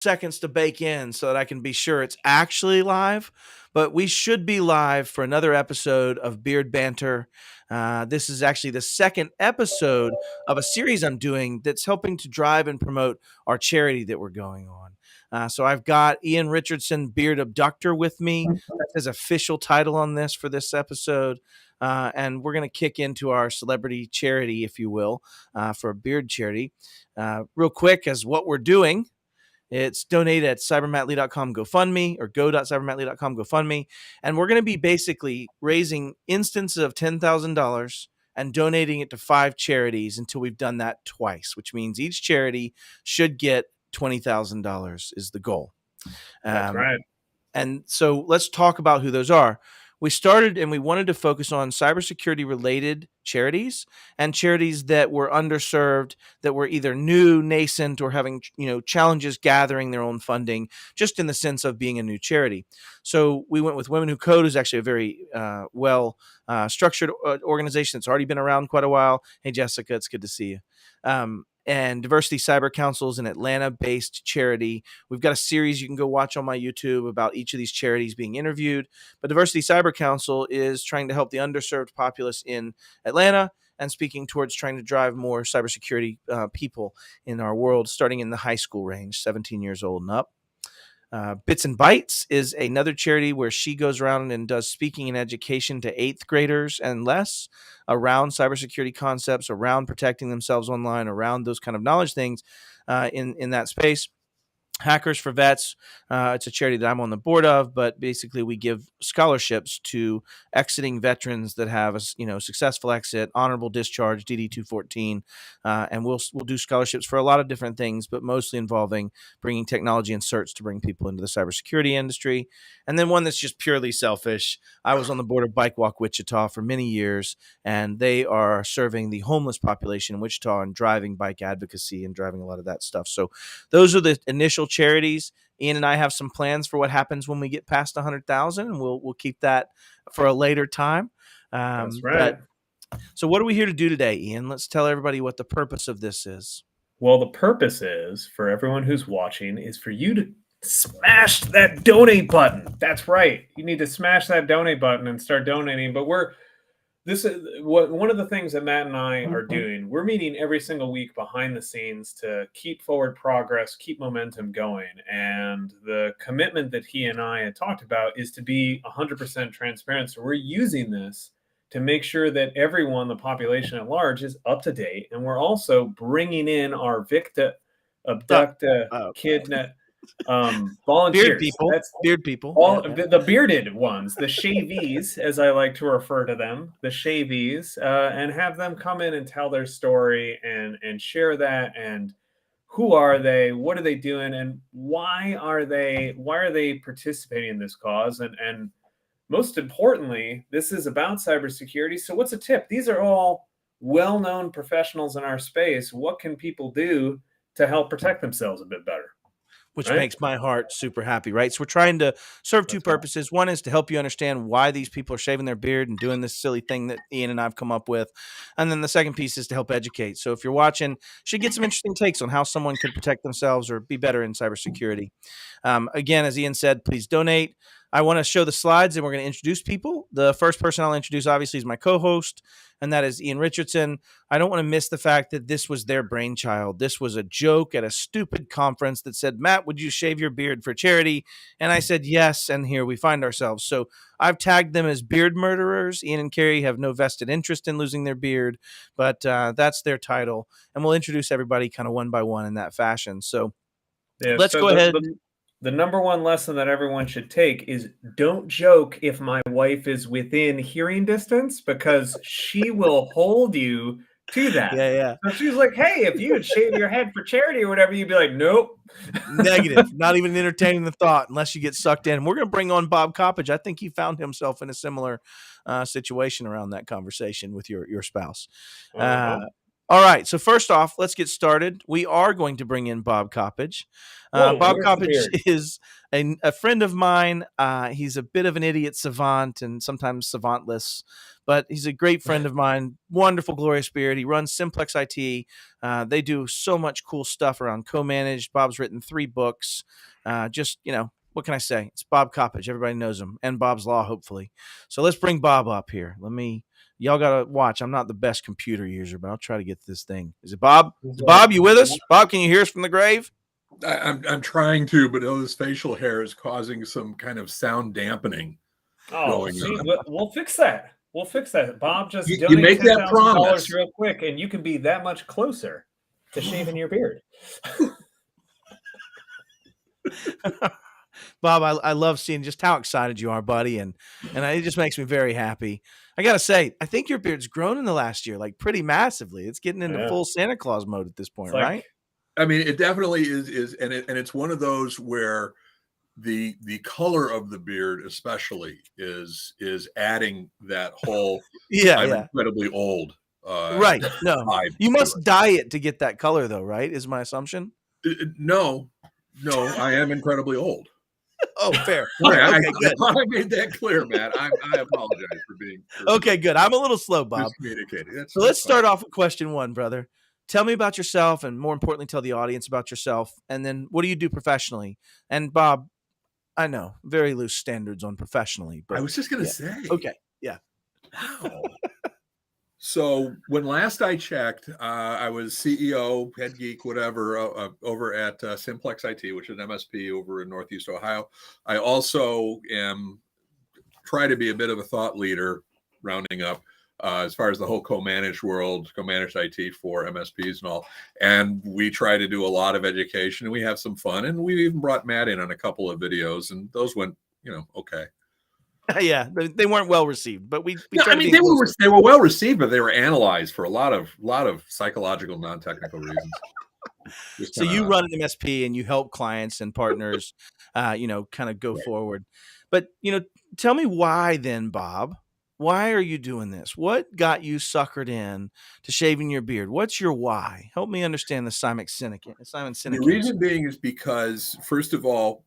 seconds to bake in so that I can be sure it's actually live. But we should be live for another episode of Beard Banter. This is actually the second episode of a series I'm doing that's helping to drive and promote our charity that we're going on. So I've got Ian Richardson, Beard Abductor, with me. That's his official title on this for this episode. And we're going to kick into our celebrity charity, if you will, for a beard charity. Real quick, as what we're doing. It's donate at cybermattlee.com GoFundMe or go.cybermattlee.com GoFundMe. And we're going to be basically raising instances of $10,000 and donating it to 5 charities until we've done that twice, which means each charity should get $20,000 is the goal. That's right. And so let's talk about who those are. We started and we wanted to focus on cybersecurity related charities and charities that were underserved, that were either new, nascent, or having challenges gathering their own funding, just in the sense of being a new charity. So we went with Women Who Code, who's actually a very well structured organization that's already been around quite a while. Hey, Jessica, it's good to see you. And Diversity Cyber Council is an Atlanta-based charity. We've got a series you can go watch on my YouTube about each of these charities being interviewed. But Diversity Cyber Council is trying to help the underserved populace in Atlanta and speaking towards trying to drive more cybersecurity people in our world, starting in the high school range, 17 years old and up. Bits and Bytes is another charity where she goes around and does speaking and education to 8th graders and less around cybersecurity concepts, around protecting themselves online, around those kind of knowledge things in that space. Hackers for Vets, it's a charity that I'm on the board of, but basically we give scholarships to exiting veterans that have a successful exit, honorable discharge, DD 214, and we'll do scholarships for a lot of different things, but mostly involving bringing technology and certs to bring people into the cybersecurity industry. And then one that's just purely selfish. I was on the board of Bike Walk Wichita for many years, and they are serving the homeless population in Wichita and driving bike advocacy and driving a lot of that stuff. So those are the initial charities. Ian and I have some plans for what happens when we get past 100,000, and we'll keep that for a later time. That's right. So what are we here to do today, Ian? Let's tell everybody what the purpose of this is. Well, the purpose is, for everyone who's watching, is for you to smash that donate button. That's right. You need to smash that donate button and start donating. But this is one of the things that Matt and I are doing. We're meeting every single week behind the scenes to keep forward progress, keep momentum going. And the commitment that he and I had talked about is to be 100% transparent. So we're using this to make sure that everyone, the population at large, is up to date. And we're also bringing in our Victa, Abducta, Kidnap, volunteers. Beard people. All the bearded ones, the shavies, as I like to refer to them, the shavies, and have them come in and tell their story and share that. And who are they? What are they doing? And why are they participating in this cause? And most importantly, this is about cybersecurity. So what's a tip? These are all well-known professionals in our space. What can people do to help protect themselves a bit better? Which makes my heart super happy, right? So we're trying to serve two purposes. One is to help you understand why these people are shaving their beard and doing this silly thing that Ian and I've come up with. And then the second piece is to help educate. So if you're watching, you should get some interesting takes on how someone could protect themselves or be better in cybersecurity. Again, as Ian said, please donate. I want to show the slides and we're going to introduce people. The first person I'll introduce, obviously, is my co-host, and that is Ian Richardson. I don't want to miss the fact that this was their brainchild. This was a joke at a stupid conference that said, Matt, would you shave your beard for charity? And I said, yes, and here we find ourselves. So I've tagged them as beard murderers. Ian and Carrie have no vested interest in losing their beard, but that's their title. And we'll introduce everybody kind of one by one in that fashion. So let's go ahead. The number one lesson that everyone should take is don't joke if my wife is within hearing distance, because she will hold you to that. Yeah. So she's like, hey, if you would shave your head for charity or whatever, you'd be like, nope. Negative. Not even entertaining the thought unless you get sucked in. We're going to bring on Bob Coppage. I think he found himself in a similar situation around that conversation with your spouse. All right. So first off, let's get started. We are going to bring in Bob Coppage. Whoa, Bob where's the Coppage beard? is a friend of mine. He's a bit of an idiot savant and sometimes savantless, but he's a great friend of mine. Wonderful, glorious spirit. He runs Simplex IT. They do so much cool stuff around co-managed. Bob's written 3 books. What can I say? It's Bob Coppage. Everybody knows him, and Bob's Law, hopefully. So let's bring Bob up here. Y'all gotta watch. I'm not the best computer user, but I'll try to get this thing. Is it Bob? Is Bob, you with us? Bob, can you hear us from the grave? I'm trying to, but his facial hair is causing some kind of sound dampening. Oh, see, we'll fix that. We'll fix that. Bob, just you donate make that $10,000 promise real quick, and you can be that much closer to shaving your beard. Bob, I love seeing just how excited you are, buddy, and it just makes me very happy. I gotta say, I think your beard's grown in the last year, like pretty massively. It's getting into full Santa Claus mode at this point, right? I mean, it definitely is, and it's one of those where the color of the beard, especially, is adding that whole I'm incredibly old. Right? No, you must dye it to get that color, though, right? Is my assumption? No, I am incredibly old. Oh, fair. Sorry, I thought I made that clear, Matt. I apologize for being okay. Good. I'm a little slow, Bob. So let's start off with question 1, brother. Tell me about yourself, and more importantly, tell the audience about yourself. And then, what do you do professionally? And Bob, I know very loose standards on professionally, but I was just going to say. Okay. Yeah. Wow. So when last I checked, I was CEO, head geek, whatever, over at Simplex IT, which is an MSP over in Northeast Ohio. I also try to be a bit of a thought leader, rounding up, as far as the whole co-managed world, co-managed IT for MSPs and all. And we try to do a lot of education, and we have some fun. And we even brought Matt in on a couple of videos, and those went, okay. Yeah, they weren't well received, but we they were well received, but they were analyzed for a lot of psychological, non-technical reasons. So you run an MSP and you help clients and partners, kind of go forward. But tell me why then, Bob. Why are you doing this? What got you suckered in to shaving your beard? What's your why? Help me understand the Simon Sinek. The reason being is because, first of all,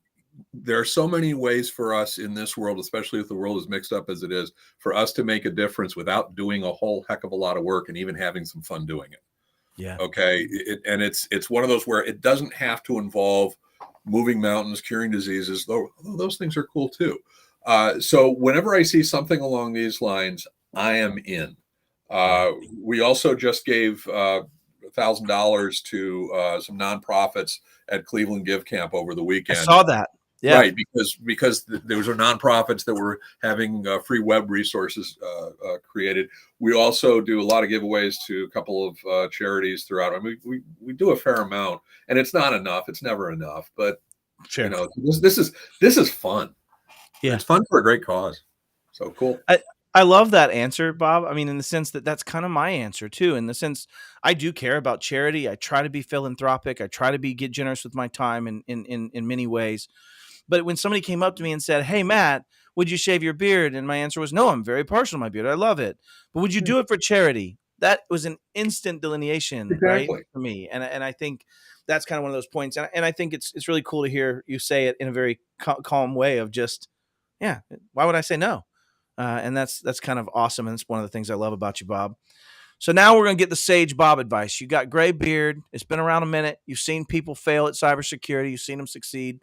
there are so many ways for us in this world, especially if the world is mixed up as it is, for us to make a difference without doing a whole heck of a lot of work and even having some fun doing it. Yeah. Okay. It's one of those where it doesn't have to involve moving mountains, curing diseases, though those things are cool too. So whenever I see something along these lines, I am in. We also just gave $1,000 to some nonprofits at Cleveland Give Camp over the weekend. I saw that. Yeah. Right, because those are nonprofits that were having free web resources created. We also do a lot of giveaways to a couple of charities throughout. I mean, we do a fair amount, and it's not enough. It's never enough, but sure. This is fun. Yeah, it's fun for a great cause. So cool. I love that answer, Bob. I mean, in the sense that that's kind of my answer too. In the sense, I do care about charity. I try to be philanthropic. I try to get generous with my time in many ways. But when somebody came up to me and said, "Hey, Matt, would you shave your beard?" And my answer was, "No, I'm very partial to my beard. I love it. But would you do it for charity?" That was an instant delineation, right, for me. And I think that's kind of one of those points. And I think it's really cool to hear you say it in a very calm way of just, yeah, why would I say no? And that's kind of awesome. And it's one of the things I love about you, Bob. So now we're going to get the sage Bob advice. You got gray beard. It's been around a minute. You've seen people fail at cybersecurity. You've seen them succeed.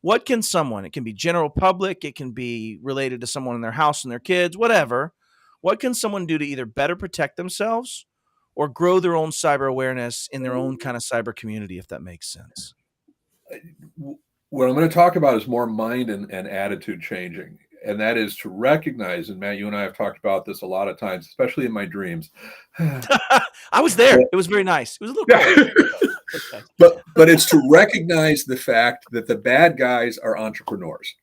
What can someone, it can be general public, it can be related to someone in their house and their kids, whatever. What can someone do to either better protect themselves or grow their own cyber awareness in their own kind of cyber community, if that makes sense? What I'm going to talk about is more mind and attitude changing. And that is to recognize, and Matt, you and I have talked about this a lot of times, especially in my dreams. I was there. It was very nice. It was a little cold. Okay. But it's to recognize the fact that the bad guys are entrepreneurs.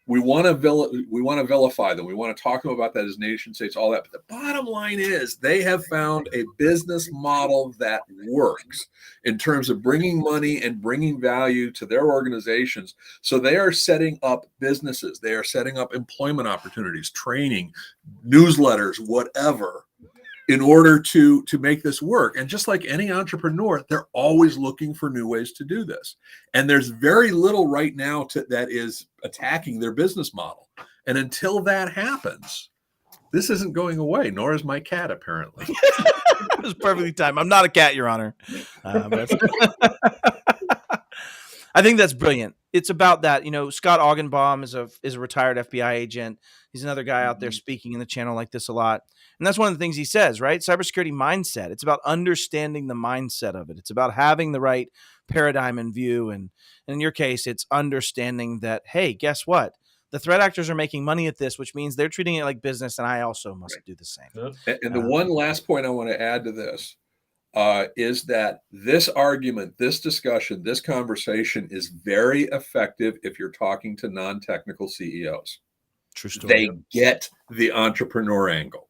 We want to vilify them. We want to talk to them about that as nation states, all that. But the bottom line is they have found a business model that works in terms of bringing money and bringing value to their organizations. So they are setting up businesses. They are setting up employment opportunities, training, newsletters, whatever. in order to make this work. And just like any entrepreneur, they're always looking for new ways to do this. And there's very little right now that is attacking their business model. And until that happens, this isn't going away, nor is my cat, apparently. It was perfectly timed. I'm not a cat, Your Honor. But I think that's brilliant. It's about that. Scott Augenbaum is a retired FBI agent. He's another guy out there speaking in the channel like this a lot. And that's one of the things he says, right? Cybersecurity mindset. It's about understanding the mindset of it. It's about having the right paradigm in view. And in your case, it's understanding that, hey, guess what? The threat actors are making money at this, which means they're treating it like business, and I also must do the same. And the one last point I want to add to this is that this argument, this discussion, this conversation is very effective if you're talking to non-technical CEOs. True story. They get the entrepreneur angle.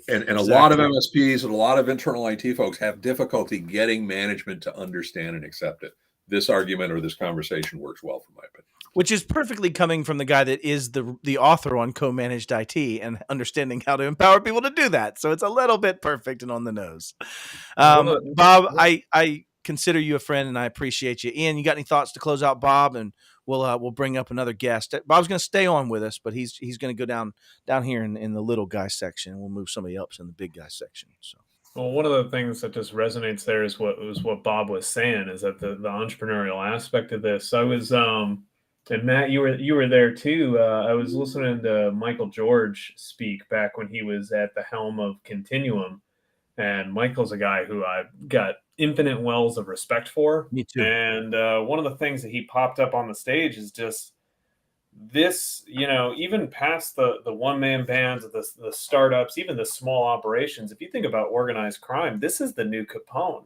And a lot of MSPs and a lot of internal IT folks have difficulty getting management to understand and accept it. This argument or this conversation works well for my opinion. Which is perfectly coming from the guy that is the author on co-managed IT and understanding how to empower people to do that. So it's a little bit perfect and on the nose. Bob, I consider you a friend and I appreciate you. Ian, you got any thoughts to close out Bob? And we'll bring up another guest. Bob's going to stay on with us, but he's going to go down here in the little guy section. We'll move somebody else in the big guy section. So. Well, one of the things that just resonates there is what Bob was saying, is that the entrepreneurial aspect of this. I was and Matt, you were there too. I was listening to Michael George speak back when he was at the helm of Continuum, and Michael's a guy who I've got infinite wells of respect for. Me too. And one of the things that he popped up on the stage is just this, even past the one-man bands, the startups, even the small operations. If you think about organized crime, this is the new Capone.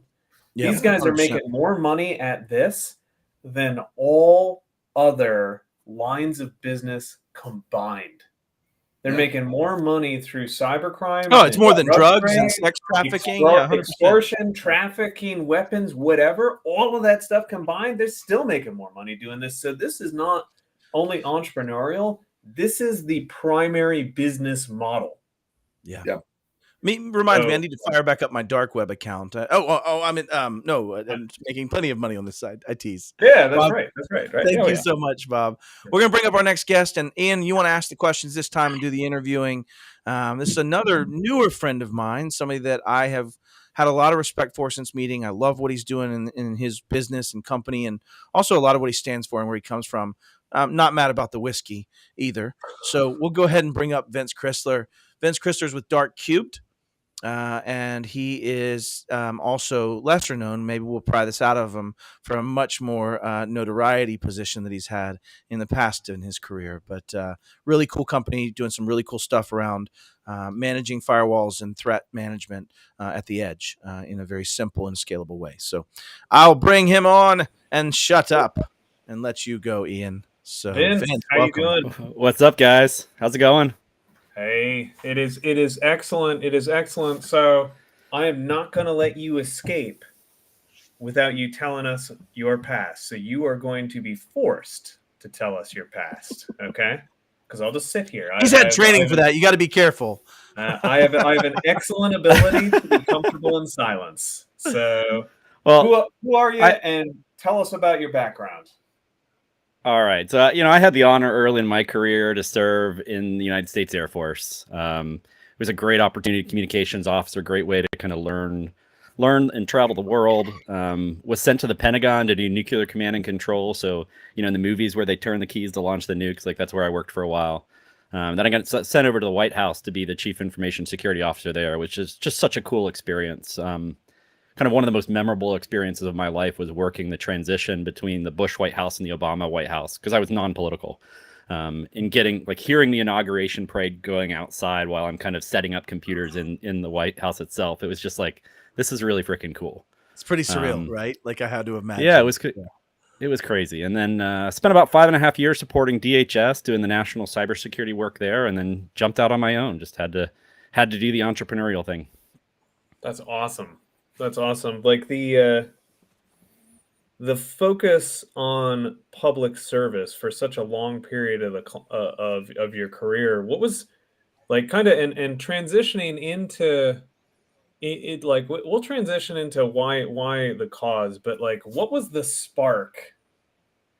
Yeah, these guys 100%. Are making more money at this than all other lines of business combined. They're making more money through cybercrime. Oh, it's more than drugs and sex trafficking. Extortion, trafficking, weapons, whatever. All of that stuff combined, they're still making more money doing this. So this is not only entrepreneurial. This is the primary business model. Yeah. Reminds me, I need to fire back up my dark web account. I'm making plenty of money on this side. I tease. Yeah, that's right. That's right. Thank you so much, Bob. We're going to bring up our next guest. And Ian, you want to ask the questions this time and do the interviewing. This is another newer friend of mine, somebody that I have had a lot of respect for since meeting. I love what he's doing in his business and company, and also a lot of what he stands for and where he comes from. I'm not mad about the whiskey either. So we'll go ahead and bring up Vince Chrysler. Vince Chrysler is with Dark Cubed. And he is also lesser known. Maybe we'll pry this out of him for a much more notoriety position that he's had in the past in his career. But really cool company doing some really cool stuff around managing firewalls and threat management at the edge in a very simple and scalable way. So I'll bring him on and shut up and let you go, Ian. So Vince, how you doing? What's up, guys? How's it going? Hey, it is excellent. It is excellent. So I am not going to let you escape without you telling us your past. So you are going to be forced to tell us your past, okay? Because I'll just sit here. He's had training for that. You got to be careful. I have an excellent ability to be comfortable in silence. So, well, who are you? And tell us about your background. All right. So, I had the honor early in my career to serve in the United States Air Force. It was a great opportunity, communications officer, great way to kind of learn and travel the world. Was sent to the Pentagon to do nuclear command and control. So, in the movies where they turn the keys to launch the nukes, like that's where I worked for a while. Then I got sent over to the White House to be the chief information security officer there, which is just such a cool experience. Kind of one of the most memorable experiences of my life was working the transition between the Bush White House and the Obama White House, because I was non-political, and hearing the inauguration parade going outside while I'm kind of setting up computers in the White House itself. It was just like, this is really freaking cool. It's pretty surreal, right? Like I had to imagine. Yeah, it was crazy. And then I spent about 5.5 years supporting DHS, doing the national cybersecurity work there, and then jumped out on my own. Just had to do the entrepreneurial thing. That's awesome. That's awesome. Like the focus on public service for such a long period of your career. What was like kind of and transitioning into it like we'll transition into why the cause, but like what was the spark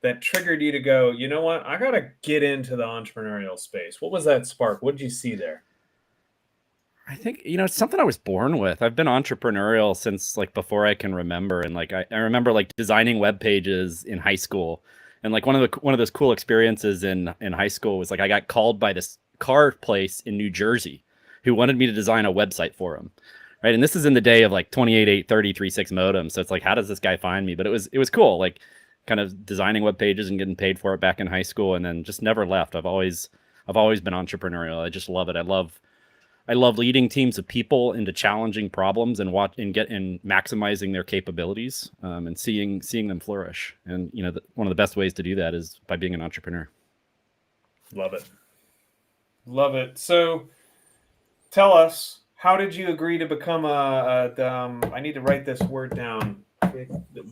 that triggered you to go, you know what, I gotta get into the entrepreneurial space? What was that spark? What did you see there? I think, it's something I was born with. I've been entrepreneurial since like before I can remember. And like, I remember like designing web pages in high school. And like one of those cool experiences in high school was like, I got called by this car place in New Jersey who wanted me to design a website for them. Right. And this is in the day of like 28.833.6 modem. So it's like, how does this guy find me? But it was cool. Like kind of designing web pages and getting paid for it back in high school, and then just never left. I've always been entrepreneurial. I just love it. I love leading teams of people into challenging problems and maximizing their capabilities, and seeing them flourish. And one of the best ways to do that is by being an entrepreneur. Love it. Love it. So tell us, how did you agree to become I need to write this word down.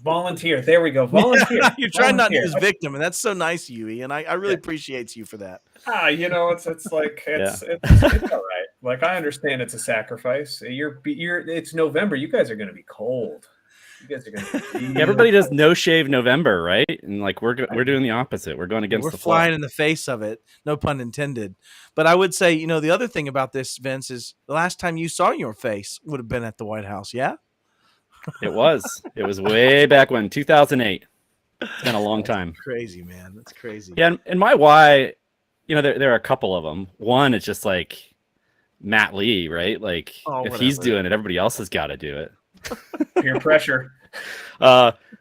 Volunteer. There we go. Volunteer. You're trying not to use victim, and that's so nice of you, Ian. I really appreciate you for that. It's like it's all right. Like, I understand it's a sacrifice. It's November. You guys are going to be cold. You guys are going to be Everybody does no shave November, right? And like we're doing the opposite. We're going against we're the flow. flying in the face of it. No pun intended. But I would say, the other thing about this, Vince, is the last time you saw your face would have been at the White House. Yeah. It was way back when, 2008. It's been a long time. Crazy, man. That's crazy. Yeah. And my why, there are a couple of them. One, it's just like Matt Lee, right? Like if he's doing it, everybody else has got to do it. Peer pressure.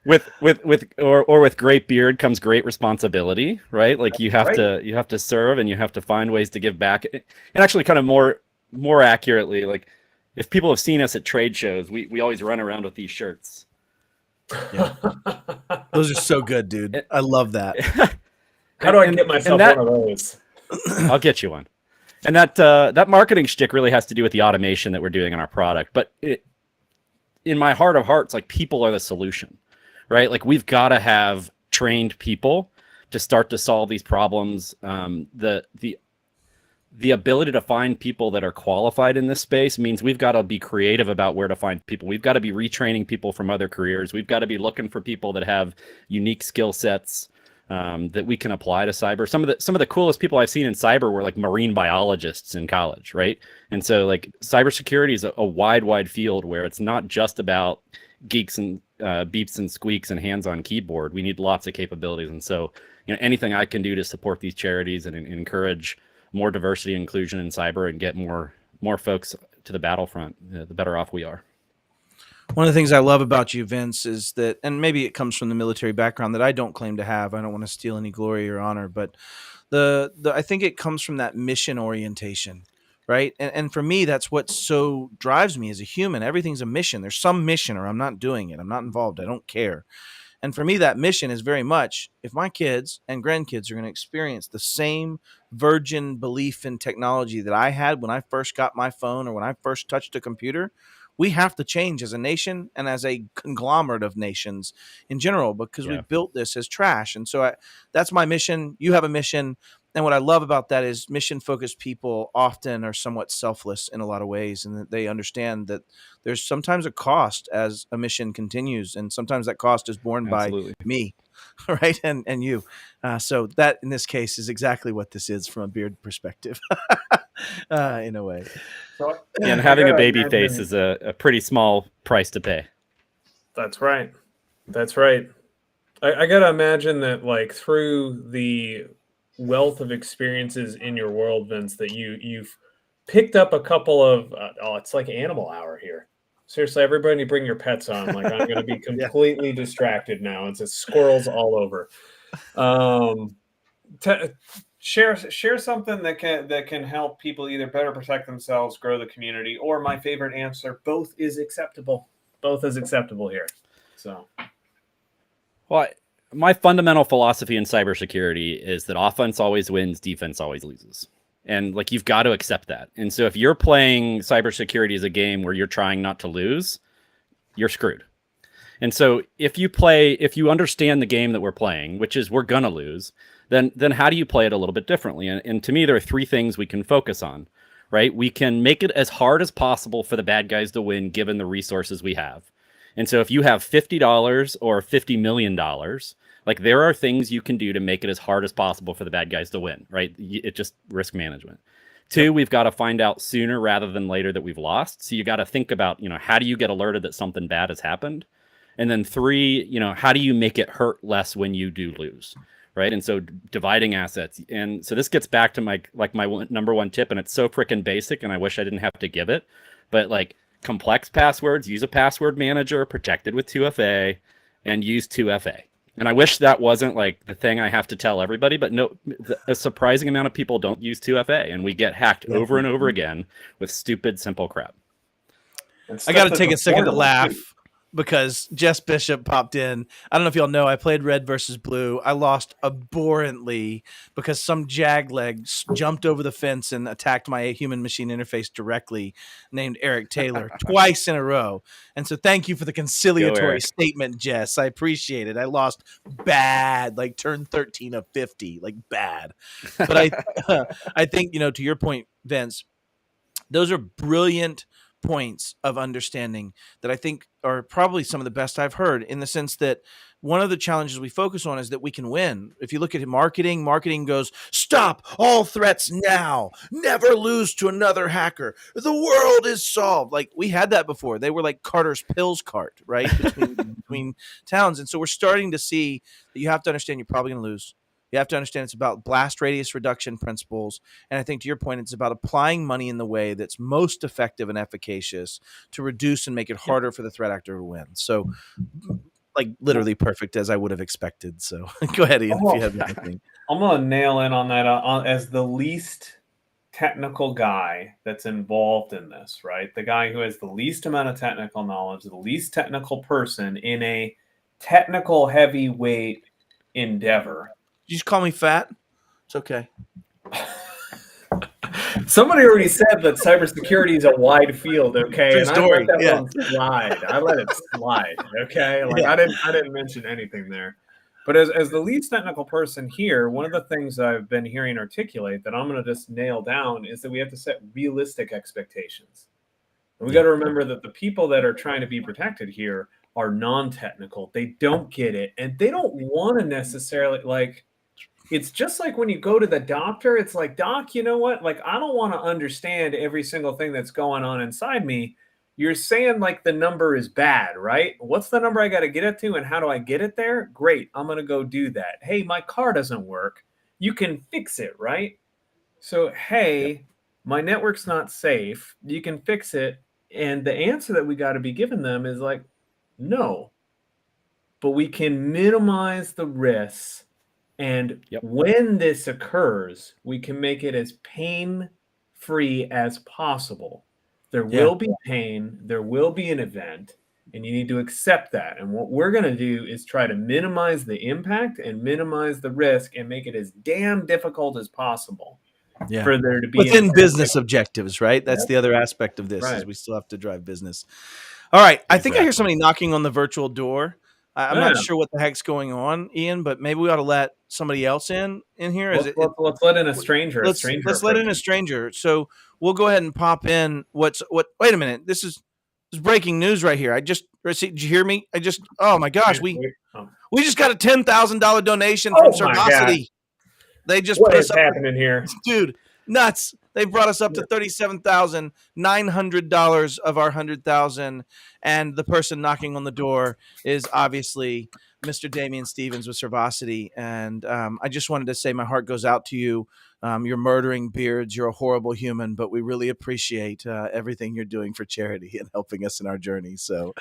With great beard comes great responsibility, right? Like you have to serve, and you have to find ways to give back. And actually kind of more accurately, like if people have seen us at trade shows, we always run around with these shirts. Yeah. Those are so good, dude. I love that. How do I get myself one of those? I'll get you one. And that marketing shtick really has to do with the automation that we're doing in our product. But in my heart of hearts, like people are the solution, right? Like we've got to have trained people to start to solve these problems. The ability to find people that are qualified in this space means we've got to be creative about where to find people. We've got to be retraining people from other careers. We've got to be looking for people that have unique skill sets that we can apply to cyber. Some of the coolest people I've seen in cyber were like marine biologists in college, right? And so like cybersecurity is a wide field where it's not just about geeks and beeps and squeaks and hands on keyboard. We need lots of capabilities. And so anything I can do to support these charities and encourage more diversity and inclusion in cyber and get more folks to the battlefront, the better off we are. One of the things I love about you, Vince, is that, and maybe it comes from the military background that I don't claim to have. I don't want to steal any glory or honor, but I think it comes from that mission orientation, right? And for me, that's what so drives me as a human. Everything's a mission. There's some mission, or I'm not doing it. I'm not involved. I don't care. And for me, that mission is very much, if my kids and grandkids are going to experience the same virgin belief in technology that I had when I first got my phone or when I first touched a computer, we have to change as a nation and as a conglomerate of nations in general, because we built this as trash. And so that's my mission. You have a mission. And what I love about that is mission-focused people often are somewhat selfless in a lot of ways, and that they understand that there's sometimes a cost as a mission continues, and sometimes that cost is borne by me, right, and you. So that, in this case, is exactly what this is from a beard perspective, in a way. And having a baby face is a pretty small price to pay. That's right. That's right. I got to imagine that, like, through the wealth of experiences in your world, Vince, that you've picked up a couple of it's like Animal Hour here. Seriously, everybody bring your pets on. Like, I'm going to be completely distracted now. It's squirrels all over. Share something that can help people either better protect themselves, grow the community, or my favorite answer, both is acceptable. Both is acceptable here. So, well, my fundamental philosophy in cybersecurity is that offense always wins, defense always loses. And like, you've got to accept that. And so if you're playing cybersecurity as a game where you're trying not to lose, you're screwed. And so if you understand the game that we're playing, which is we're going to lose, then how do you play it a little bit differently? And to me, there are three things we can focus on, right? We can make it as hard as possible for the bad guys to win given the resources we have. And so if you have $50 or $50 million, like there are things you can do to make it as hard as possible for the bad guys to win, right? It just risk management. Two, we've got to find out sooner rather than later that we've lost. So you got to think about, how do you get alerted that something bad has happened? And then three, how do you make it hurt less when you do lose? Right. And so dividing assets. And so this gets back to my number one tip, and it's so freaking basic, and I wish I didn't have to give it, but like complex passwords, use a password manager protected with 2FA, and use 2FA. And I wish that wasn't like the thing I have to tell everybody, but no, a surprising amount of people don't use 2FA, and we get hacked over and over again with stupid, simple crap. I got to take a second to laugh because Jess Bishop popped in. I don't know if y'all know, I played Red versus Blue. I lost abhorrently because some jag jumped over the fence and attacked my human machine interface directly, named Eric Taylor, twice in a row. And so thank you for the conciliatory statement, Jess. I appreciate it. I lost bad, like turned 13 of 50, like bad. But I think, to your point, Vince, those are brilliant points of understanding that I think are probably some of the best I've heard, in the sense that one of the challenges we focus on is that we can win. If you look at marketing goes, stop all threats now, never lose to another hacker, the world is solved. Like we had that before. They were like Carter's pills cart, right? Between towns. And so we're starting to see that you have to understand you're probably going to lose. You have to understand it's about blast radius reduction principles. And I think to your point, it's about applying money in the way that's most effective and efficacious to reduce and make it harder for the threat actor to win. So like literally perfect as I would have expected. So go ahead, Ian, if you have anything. I'm going to nail in on that as the least technical guy that's involved in this, right? The guy who has the least amount of technical knowledge, the least technical person in a technical heavyweight endeavor. Did you just call me fat? It's okay. Somebody already said that cybersecurity is a wide field, okay? True and story. I let that one slide. I let it slide, okay? Like I didn't mention anything there. But as the least technical person here, one of the things I've been hearing articulate that I'm going to just nail down is that we have to set realistic expectations. And we got to remember that the people that are trying to be protected here are non-technical. They don't get it, and they don't want to necessarily like. It's just like when you go to the doctor, it's like, doc, you know what? Like, I don't want to understand every single thing that's going on inside me. You're saying like the number is bad, right? What's the number I got to get it to, and how do I get it there? Great. I'm going to go do that. Hey, my car doesn't work. You can fix it, right? So, hey, my network's not safe. You can fix it. And the answer that we got to be giving them is like, no, but we can minimize the risks. And when this occurs, we can make it as pain-free as possible. There will be pain. There will be an event, and you need to accept that. And what we're going to do is try to minimize the impact and minimize the risk and make it as damn difficult as possible for there to be within business objectives, right? That's the other aspect of this is we still have to drive business. All right. I think I hear somebody knocking on the virtual door. I'm not sure what the heck's going on, Ian, but maybe we ought to let somebody else in here. Let's let in a stranger. Let's let in a stranger. So we'll go ahead and pop in. Wait a minute. This is breaking news right here. Did you hear me? Oh my gosh, we just got a $10,000 donation from Servacity. They just what put is happening here, dude? Nuts. They brought us up to $37,900 of our $100,000, and the person knocking on the door is obviously Mr. Damian Stevens with Servacity. And I just wanted to say my heart goes out to you. You're murdering beards. You're a horrible human, but we really appreciate everything you're doing for charity and helping us in our journey. So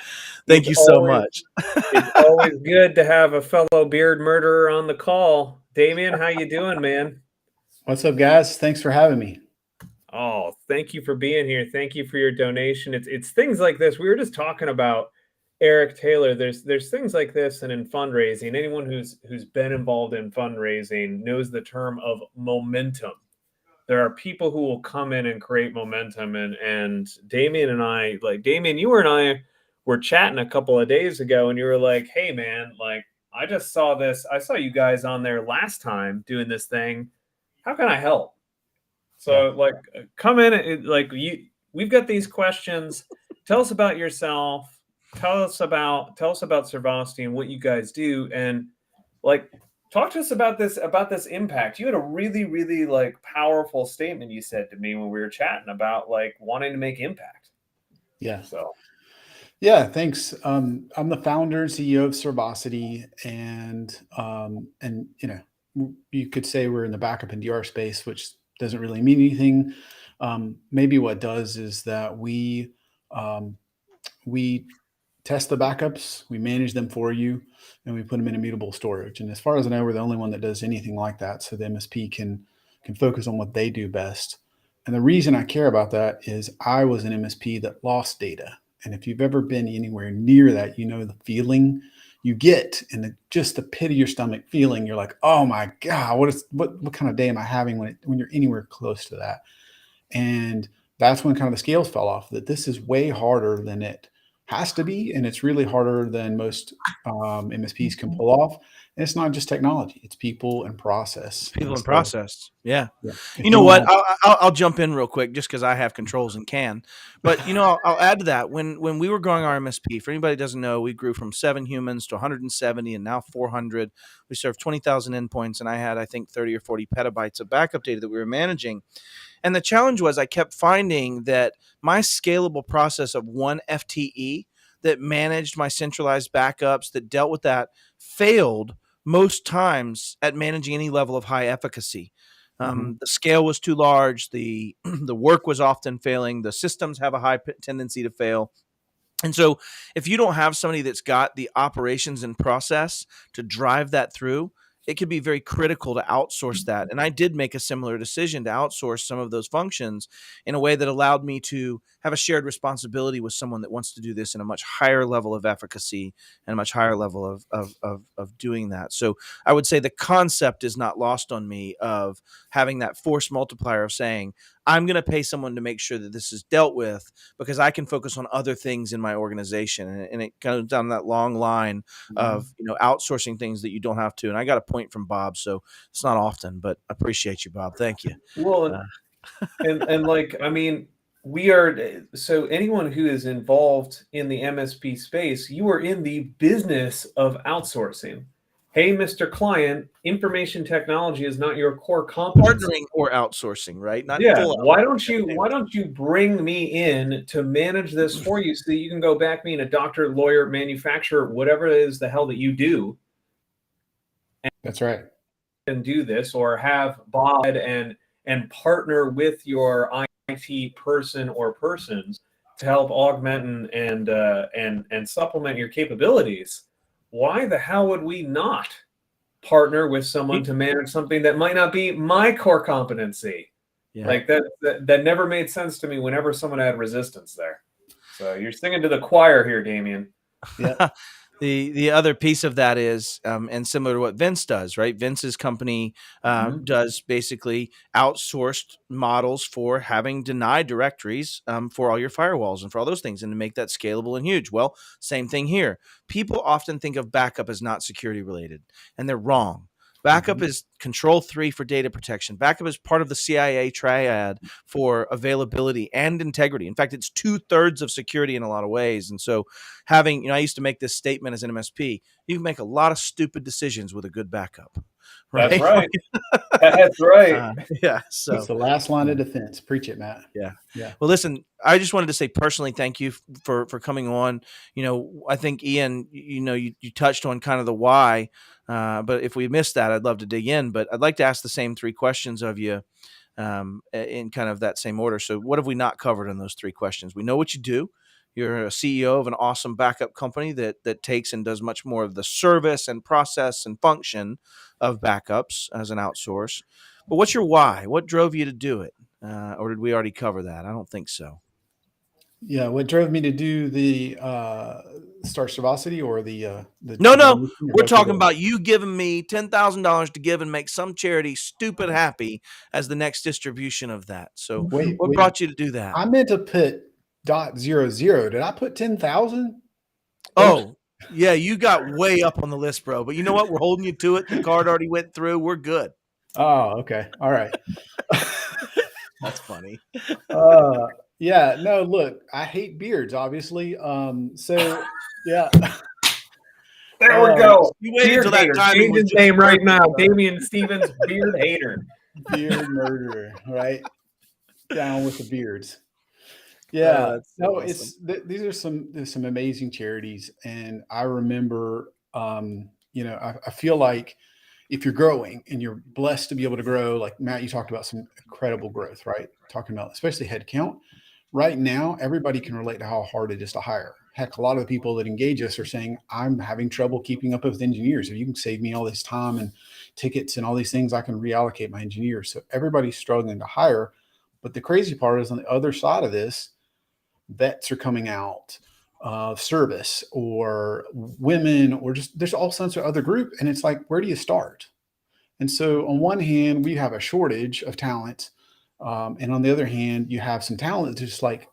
thank you so much. It's always good to have a fellow beard murderer on the call. Damian, how you doing, man? What's up, guys? Thanks for having me. Oh, thank you for being here. Thank you for your donation. It's things like this. We were just talking about Eric Taylor. There's things like this, and in fundraising, anyone who's been involved in fundraising knows the term of momentum. There are people who will come in and create momentum, and Damian and I, like Damian, you and I were chatting a couple of days ago, and you were like, "Hey, man, like I just saw this. I saw you guys on there last time doing this thing. How can I help?" So come in, we've got these questions. Tell us about yourself. Tell us about Servasti and what you guys do, and talk to us about this impact. You had a really, really powerful statement you said to me when we were chatting about wanting to make impact. Yeah. So yeah, thanks. I'm the founder and CEO of Servacity, and you could say we're in the backup and DR space, which doesn't really mean anything. Maybe what does is that we test the backups, we manage them for you, and we put them in immutable storage. And as far as I know, we're the only one that does anything like that. So the MSP can focus on what they do best. And the reason I care about that is I was an MSP that lost data. And if you've ever been anywhere near that, you know the feeling you get, and just the pit of your stomach feeling. You're like, oh my God, what kind of day am I having when you're anywhere close to that? And that's when kind of the scales fell off, that this is way harder than it has to be. And it's really harder than most MSPs can pull off. And it's not just technology, it's people and process. People and and process. Yeah. Yeah. You know what? I'll jump in real quick just because I have controls and can. But I'll add to that. When we were growing our MSP, for anybody who doesn't know, we grew from 7 humans to 170 and now 400. We served 20,000 endpoints, and I had, I think, 30 or 40 petabytes of backup data that we were managing. And the challenge was I kept finding that my scalable process of one FTE that managed my centralized backups, that dealt with that, failed most times at managing any level of high efficacy. The scale was too large. The work was often failing. The systems have a high tendency to fail. And so if you don't have somebody that's got the operations and process to drive that through, it could be very critical to outsource that. And I did make a similar decision to outsource some of those functions in a way that allowed me to have a shared responsibility with someone that wants to do this in a much higher level of efficacy and a much higher level of doing that. So I would say the concept is not lost on me of having that force multiplier of saying, I'm going to pay someone to make sure that this is dealt with because I can focus on other things in my organization. And it goes down that long line of, outsourcing things that you don't have to. And I got a point from Bob, so it's not often, but I appreciate you, Bob. Thank you. Well, we are, so anyone who is involved in the MSP space, you are in the business of outsourcing. Hey, Mr. Client, information technology is not your core competency. Partnering or outsourcing, right? Not full why don't you bring me in to manage this for you so that you can go back being a doctor, lawyer, manufacturer, whatever it is the hell that you do. That's right. And do this, or have Bob and partner with your IT person or persons to help augment and supplement your capabilities. Why the hell would we not partner with someone to manage something that might not be my core competency? Yeah. That never made sense to me whenever someone had resistance there. So you're singing to the choir here, Damien. Yeah. The other piece of that is, and similar to what Vince does, right? Vince's company does basically outsourced models for having denied directories for all your firewalls and for all those things, and to make that scalable and huge. Well, same thing here. People often think of backup as not security related, and they're wrong. Backup is control 3 for data protection. Backup is part of the CIA triad for availability and integrity. In fact, it's 2/3 of security in a lot of ways. And so having, I used to make this statement as an MSP, you can make a lot of stupid decisions with a good backup. Right? That's right. That's right. Yeah. So it's the last line of defense. Preach it, Matt. Yeah. Well, listen, I just wanted to say personally, thank you for coming on. I think Ian, you touched on kind of the why, but if we missed that, I'd love to dig in, but I'd like to ask the same 3 questions of you in kind of that same order. So what have we not covered in those 3 questions? We know what you do. You're a CEO of an awesome backup company that takes and does much more of the service and process and function of backups as an outsource. But what's your why? What drove you to do it? Or did we already cover that? I don't think so. Yeah, what drove me to do the Start Servacity or the No, we're talking about you giving me $10,000 to give and make some charity stupid happy as the next distribution of that. So what brought you to do that? I meant to put .00. Did I put 10,000? Oh, yeah, you got way up on the list, bro. But you know what? We're holding you to it. The card already went through. We're good. Oh, okay. All right. That's funny. Yeah, no, look, I hate beards, obviously. So yeah. There we go. You waited Beard till that hater. timing Change was his just name right perfect. now. Damian Stevens, beard hater. Beard murderer, right? Down with the beards. Yeah, that's so no, awesome. these are there's some amazing charities, and I remember, I feel like if you're growing and you're blessed to be able to grow, like Matt, you talked about some incredible growth, right? Talking about especially headcount. Right now, everybody can relate to how hard it is to hire. Heck, a lot of the people that engage us are saying, I'm having trouble keeping up with engineers. If you can save me all this time and tickets and all these things, I can reallocate my engineers. So everybody's struggling to hire. But the crazy part is on the other side of this, vets are coming out, service or women, or just there's all sorts of other group. And it's like, where do you start? And so on one hand, we have a shortage of talent. And on the other hand, you have some talent that's just like,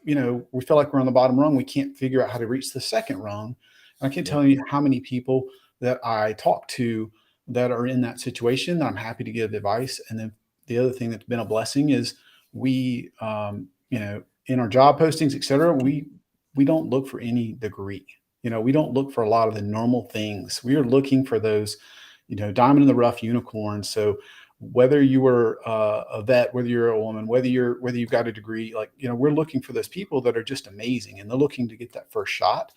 we feel like we're on the bottom rung. We can't figure out how to reach the second rung. And I can't tell you how many people that I talk to that are in that situation that I'm happy to give advice. And then the other thing that's been a blessing is we, in our job postings, et cetera, we don't look for any degree. We don't look for a lot of the normal things. We are looking for those, diamond in the rough unicorns. So whether you were a vet, whether you're a woman, whether you've got a degree, we're looking for those people that are just amazing, and they're looking to get that first shot.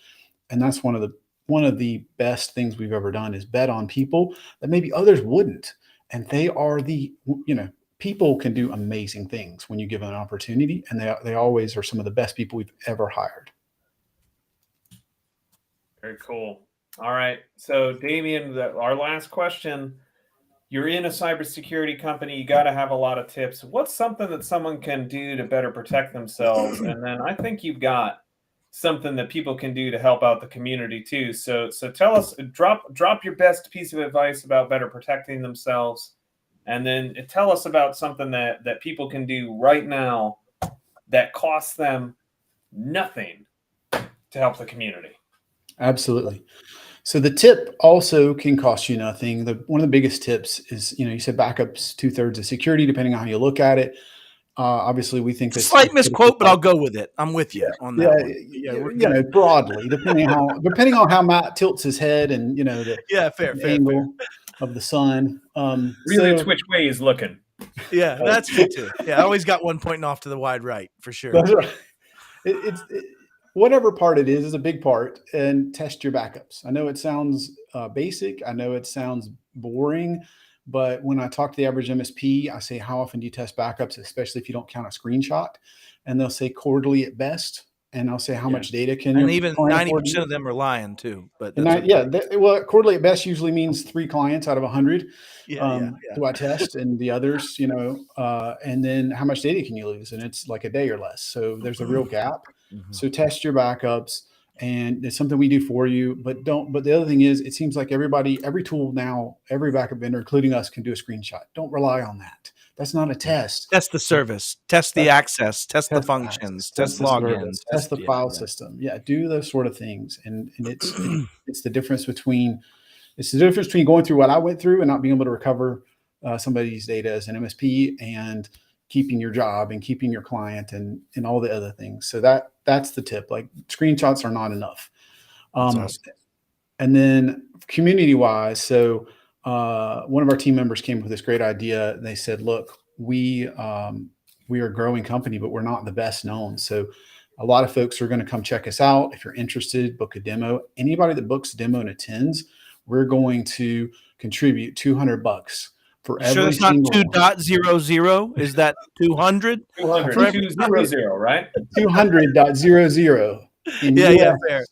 And that's one of the best things we've ever done is bet on people that maybe others wouldn't. And they are people can do amazing things when you give them an opportunity, and they always are some of the best people we've ever hired. Very cool. All right. So, Damian, our last question. You're in a cybersecurity company. You got to have a lot of tips. What's something that someone can do to better protect themselves? And then I think you've got something that people can do to help out the community too. So tell us, drop your best piece of advice about better protecting themselves, and then tell us about something that people can do right now that costs them nothing to help the community. Absolutely. So the tip also can cost you nothing. One of the biggest tips is, you said backups 2/3 of security, depending on how you look at it. Obviously, we think that's Slight misquote, but I'll go with it. I'm with you on that one. Yeah, broadly, depending on how Matt tilts his head and the fair angle of the sun. Really, it's which way he's looking. Yeah, that's true too. Yeah, I always got one pointing off to the wide right for sure. That's right. It's whatever part it is a big part, and test your backups. I know it sounds basic. I know it sounds boring, but when I talk to the average MSP, I say, how often do you test backups, especially if you don't count a screenshot? And they'll say quarterly at best. And I'll say, how much data can you? And even 90% of them are lying too. But quarterly at best usually means 3 clients out of 100. Yeah. Do I test, and the others, and then how much data can you lose? And it's like a day or less. So there's a real gap. Mm-hmm. So test your backups, and it's something we do for you. But the other thing is, it seems like every tool now, every backup vendor, including us, can do a screenshot. Don't rely on that. That's not a test. Test the service, test the access, test the functions, test logins, test the file system. Yeah, do those sort of things. And it's the difference between going through what I went through and not being able to recover somebody's data as an MSP, and keeping your job and keeping your client and all the other things. So that's the tip. Like, screenshots are not enough. Awesome. And then community wise, so one of our team members came with this great idea. They said, look, we are a growing company, but we're not the best known. So a lot of folks are going to come check us out. If you're interested, book a demo. Anybody that books a demo and attends, we're going to contribute $200 for every it's not single 2.00. Is that 200? 200, right? 200.00 in fair.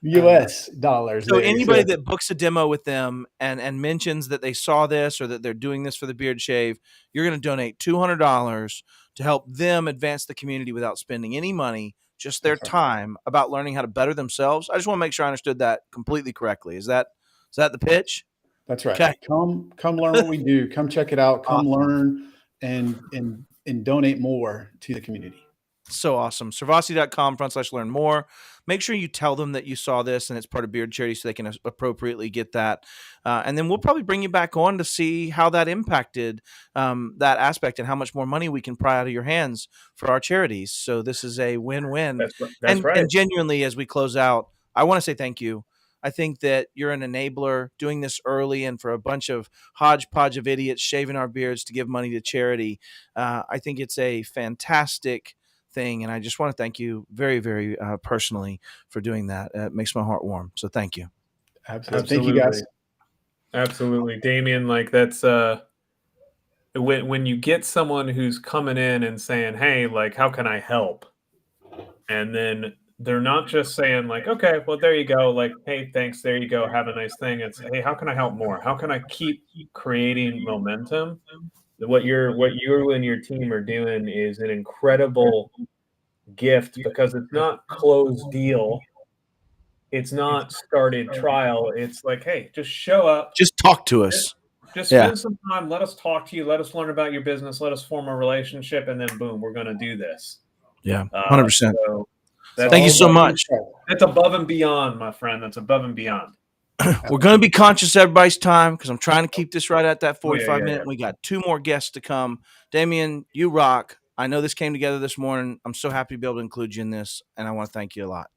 US dollars. So anybody that books a demo with them and mentions that they saw this or that they're doing this for the beard shave, you're going to donate $200 to help them advance the community without spending any money, just their time, about learning how to better themselves. I just want to make sure I understood that completely correctly. Is that the pitch? That's right. Okay. Come learn what we do. Come check it out. Come learn and donate more to the community. So awesome. Servasi.com/learn more. Make sure you tell them that you saw this and it's part of Beard Charity so they can appropriately get that. And then we'll probably bring you back on to see how that impacted that aspect and how much more money we can pry out of your hands for our charities. So this is a win-win. That's right. And genuinely, as we close out, I want to say thank you. I think that you're an enabler doing this early, and for a bunch of hodgepodge of idiots shaving our beards to give money to charity. I think it's a fantastic thing, and I just want to thank you very, very personally for doing that. It makes my heart warm. So thank you. Absolutely. Thank you, guys. Absolutely, Damien. Like that's when you get someone who's coming in and saying, "Hey, like, how can I help?" and then they're not just saying like, "Okay, well, there you go." Like, "Hey, thanks. There you go. Have a nice thing." It's, "Hey, how can I help more? How can I keep creating momentum?" What you and your team are doing is an incredible gift because it's not closed deal. It's not started trial. It's like, hey, just show up. Just talk to us. Just spend some time. Let us talk to you. Let us learn about your business. Let us form a relationship. And then boom, we're going to do this. Yeah, 100%. So thank you so much. That's above and beyond, my friend. That's above and beyond. We're going to be conscious of everybody's time because I'm trying to keep this right at that 45 minute. We got 2 more guests to come. Damien, you rock. I know this came together this morning. I'm so happy to be able to include you in this, and I want to thank you a lot.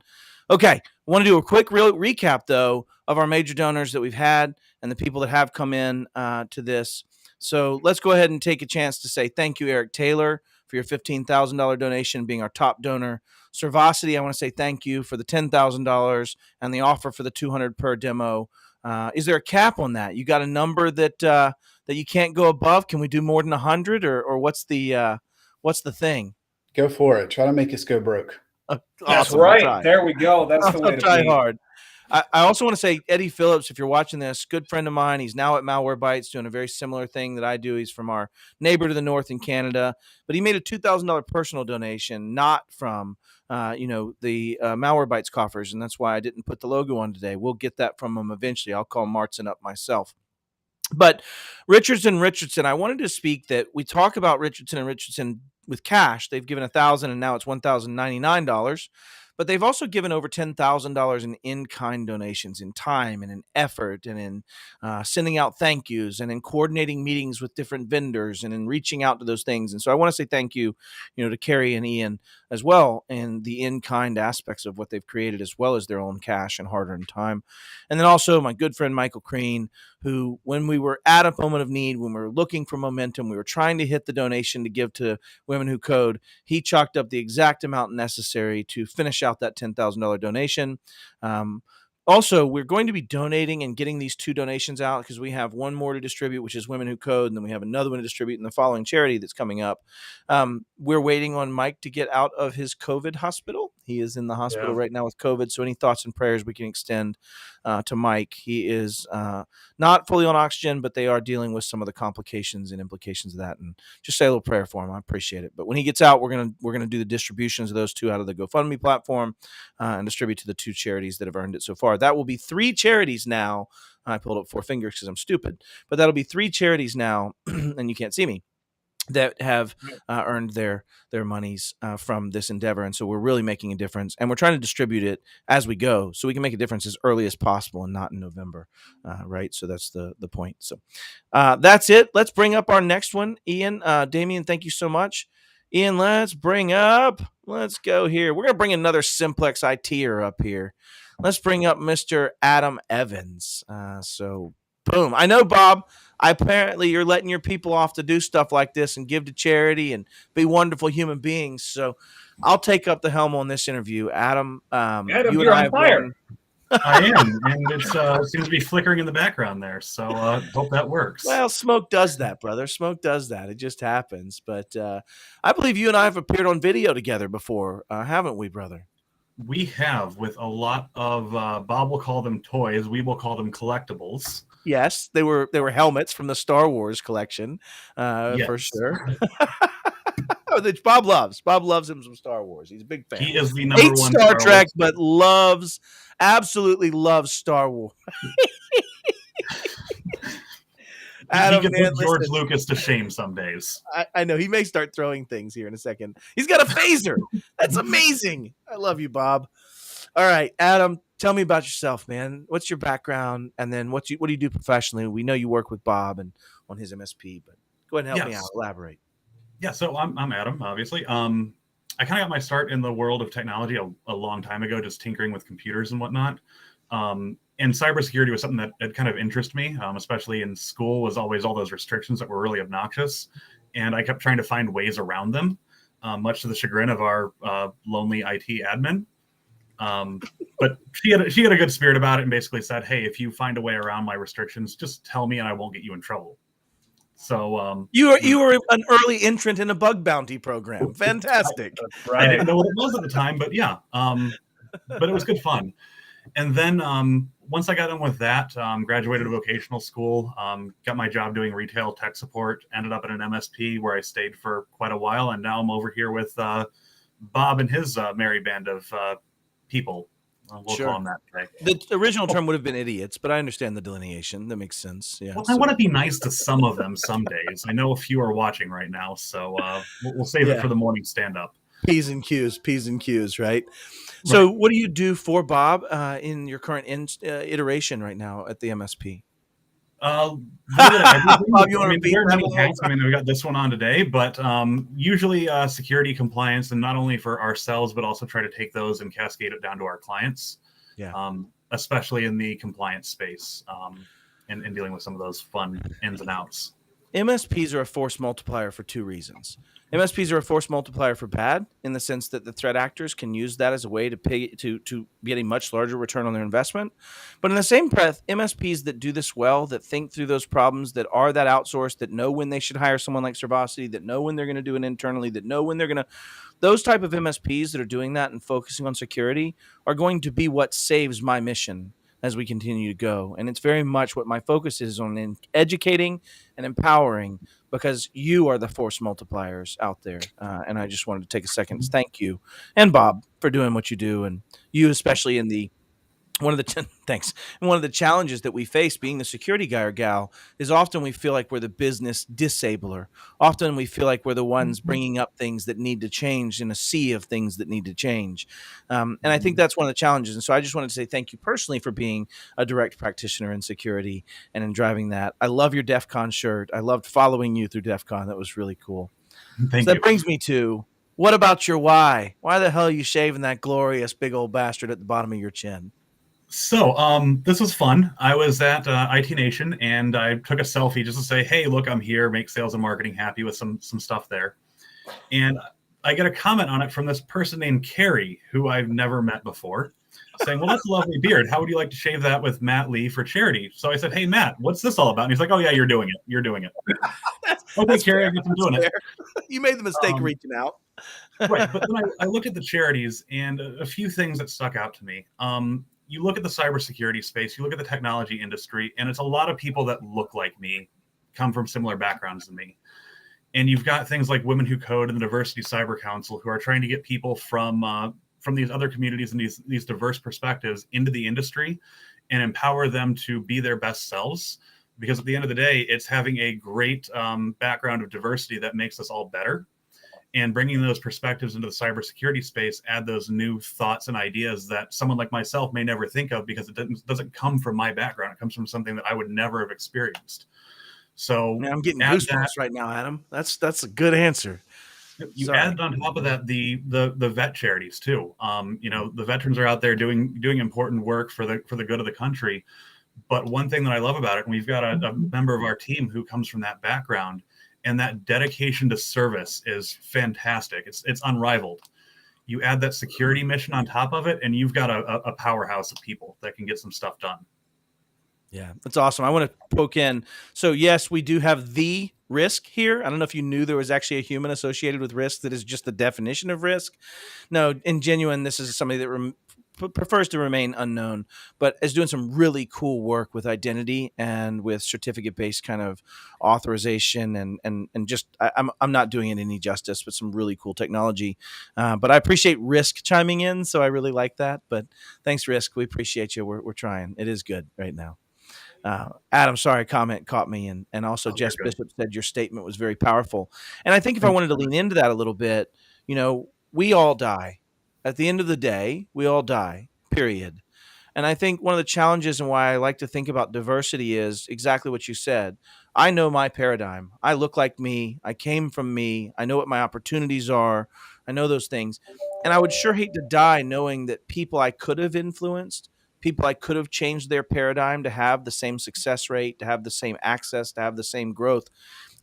Okay, I want to do a quick recap, though, of our major donors that we've had and the people that have come in to this. So let's go ahead and take a chance to say thank you, Eric Taylor, for your $15,000 donation, being our top donor. Servosity, I want to say thank you for the $10,000 and the offer for the $200 per demo. Is there a cap on that? You got a number that you can't go above? Can we do more than 100, or what's the thing? Go for it. Try to make us go broke. That's right. There we go. That's the way to try be. hard. I also want to say Eddie Phillips, if you're watching this, good friend of mine. He's now at Malwarebytes doing a very similar thing that I do. He's from our neighbor to the north in Canada, but he made a $2,000 personal donation, not from the Malwarebytes coffers, and that's why I didn't put the logo on today. We'll get that from him eventually. I'll call Martin up myself. But Richardson, I wanted to speak that we talk about Richardson and Richardson with cash. They've given $1,000 and now it's $1,099. But they've also given over $10,000 in-kind donations, in time and in effort, and in sending out thank yous, and in coordinating meetings with different vendors, and in reaching out to those things. And so I want to say thank you, to Carrie and Ian as well, and the in-kind aspects of what they've created, as well as their own cash and hard-earned time. And then also my good friend Michael Crean, who, when we were at a moment of need, when we were looking for momentum, we were trying to hit the donation to give to Women Who Code, he chalked up the exact amount necessary to finish out that $10,000 donation. Also, we're going to be donating and getting these 2 donations out because we have one more to distribute, which is Women Who Code, and then we have another one to distribute in the following charity that's coming up. We're waiting on Mike to get out of his COVID hospital. He is in the hospital right now with COVID, so any thoughts and prayers we can extend to Mike. He is not fully on oxygen, but they are dealing with some of the complications and implications of that, and just say a little prayer for him. I appreciate it. But when he gets out, we're gonna do the distributions of those 2 out of the GoFundMe platform and distribute to the 2 charities that have earned it so far. That will be 3 charities now. I pulled up 4 fingers because I'm stupid, but that'll be 3 charities now, and you can't see me, that have earned their monies from this endeavor. And so we're really making a difference, and we're trying to distribute it as we go so we can make a difference as early as possible and not in November. Right. So that's the point. So that's it. Let's bring up our next one. Ian, Damien, thank you so much. Ian, let's go here. We're going to bring another Simplex ITer up here. Let's bring up Mr. Adam Evans. So boom. I know, Bob, apparently you're letting your people off to do stuff like this and give to charity and be wonderful human beings. So I'll take up the helm on this interview. Adam, you you're on fire. I am, and it seems to be flickering in the background there. So hope that works. Well, smoke does that, brother. Smoke does that. It just happens. But I believe you and I have appeared on video together before, haven't we, brother? We have, with a lot of Bob will call them toys. We will call them collectibles. Yes, they were helmets from the Star Wars collection, Yes. for sure. Which Bob loves him some Star Wars. He's a big fan. He is the number Hates one Star Trek, Wars. but absolutely loves Star Wars. Adam, could man, put George listen. Lucas to shame some days. I know he may start throwing things here in a second. He's got a phaser. That's amazing. I love you, Bob. All right, Adam, tell me about yourself, man. What's your background, and then what do you do professionally? We know you work with Bob and on his MSP, but go ahead and help me out. Elaborate. Yeah, so I'm Adam, obviously. I kind of got my start in the world of technology a long time ago, just tinkering with computers and whatnot. And cybersecurity was something that had kind of interested me, especially in school, was always all those restrictions that were really obnoxious. And I kept trying to find ways around them, much to the chagrin of our lonely IT admin. But she had a good spirit about it and basically said, hey, if you find a way around my restrictions, just tell me and I won't get you in trouble. So you were an early entrant in a bug bounty program. Fantastic. I didn't know what it was at the time, but yeah. But it was good fun. And then once I got done with that, graduated to vocational school, got my job doing retail tech support, ended up at an MSP where I stayed for quite a while. And now I'm over here with Bob and his merry band of people. We'll call them that today. The original term would have been idiots, but I understand the delineation. That makes sense. Yeah. Well, I want to be nice to some of them some days. I know a few are watching right now, so we'll save it for the morning stand-up. P's and Q's, right? So what do you do for Bob in your current iteration right now at the MSP? Bob, you want to repeat that? I mean, we got this one on today, but usually security compliance, and not only for ourselves, but also try to take those and cascade it down to our clients. Yeah. Especially in the compliance space, and dealing with some of those fun ins and outs. MSPs are a force multiplier for two reasons. MSPs are a force multiplier for bad, in the sense that the threat actors can use that as a way to pay to get a much larger return on their investment. But in the same breath, MSPs that do this well, that think through those problems, that are that outsourced, that know when they should hire someone like Servosity, that know when they're going to do it internally, that know when they're going to, those type of MSPs that are doing that and focusing on security are going to be what saves my mission as we continue to go. And it's very much what my focus is on, educating and empowering, because you are the force multipliers out there. And I just wanted to take a second to thank you and Bob for doing what you do, and you especially in the one of the challenges that we face being the security guy or gal is often we feel like we're the business disabler. Often we feel like we're the ones bringing up things that need to change in a sea of things that need to change. And I think that's one of the challenges. And so I just wanted to say thank you personally for being a direct practitioner in security and in driving that. I love your DEF CON shirt. I loved following you through DEF CON. That was really cool. Thank you. That brings me to, what about your why? Why the hell are you shaving that glorious big old bastard at the bottom of your chin? So this was fun. I was at IT Nation and I took a selfie just to say, hey, look, I'm here, make sales and marketing happy with some stuff there. And I get a comment on it from this person named Carrie, who I've never met before, saying, well, that's a lovely beard. How would you like to shave that with Matt Lee for charity? So I said, hey, Matt, what's this all about? And he's like, oh, yeah, you're doing it. You're doing it. Okay, Carrie, I guess I'm doing it. You made the mistake reaching out. Right. But then I look at the charities and a few things that stuck out to me. You look at the cybersecurity space, you look at the technology industry, and it's a lot of people that look like me, come from similar backgrounds than me. And you've got things like Women Who Code and the Diversity Cyber Council who are trying to get people from these other communities and these diverse perspectives into the industry and empower them to be their best selves. Because at the end of the day, it's having a great background of diversity that makes us all better. And bringing those perspectives into the cybersecurity space, add those new thoughts and ideas that someone like myself may never think of, because it doesn't come from my background. It comes from something that I would never have experienced. So man, I'm getting goosebumps right now, Adam. That's a good answer. You add on top of that the vet charities too. The veterans are out there doing important work for the good of the country. But one thing that I love about it, and we've got a member of our team who comes from that background, and that dedication to service is fantastic. It's unrivaled. You add that security mission on top of it, and you've got a powerhouse of people that can get some stuff done. Yeah, that's awesome. I want to poke in. So yes, we do have the risk here. I don't know if you knew there was actually a human associated with risk that is just the definition of risk. No, in genuine, this is somebody that prefers to remain unknown, but is doing some really cool work with identity and with certificate-based kind of authorization and just I'm not doing it any justice, but some really cool technology. But I appreciate Risk chiming in, so I really like that. But thanks, Risk. We appreciate you. We're trying. It is good right now. Adam, sorry, comment caught me, and also Oh, you're Jess good. Bishop said your statement was very powerful. And I think if I wanted to lean into that a little bit, we all die. At the end of the day, we all die. Period. And I think one of the challenges and why I like to think about diversity is exactly what you said. I know my paradigm. I look like me. I came from me. I know what my opportunities are. I know those things. And I would sure hate to die knowing that people I could have influenced, people I could have changed their paradigm to have the same success rate, to have the same access, to have the same growth.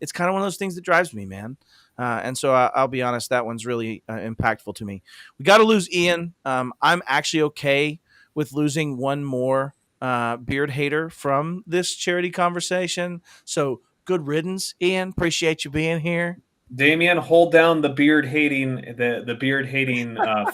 It's kind of one of those things that drives me, man. And so I'll be honest, that one's really impactful to me. We got to lose Ian. I'm actually okay with losing one more beard hater from this charity conversation. So good riddance, Ian. Appreciate you being here. Damien, hold down the beard hating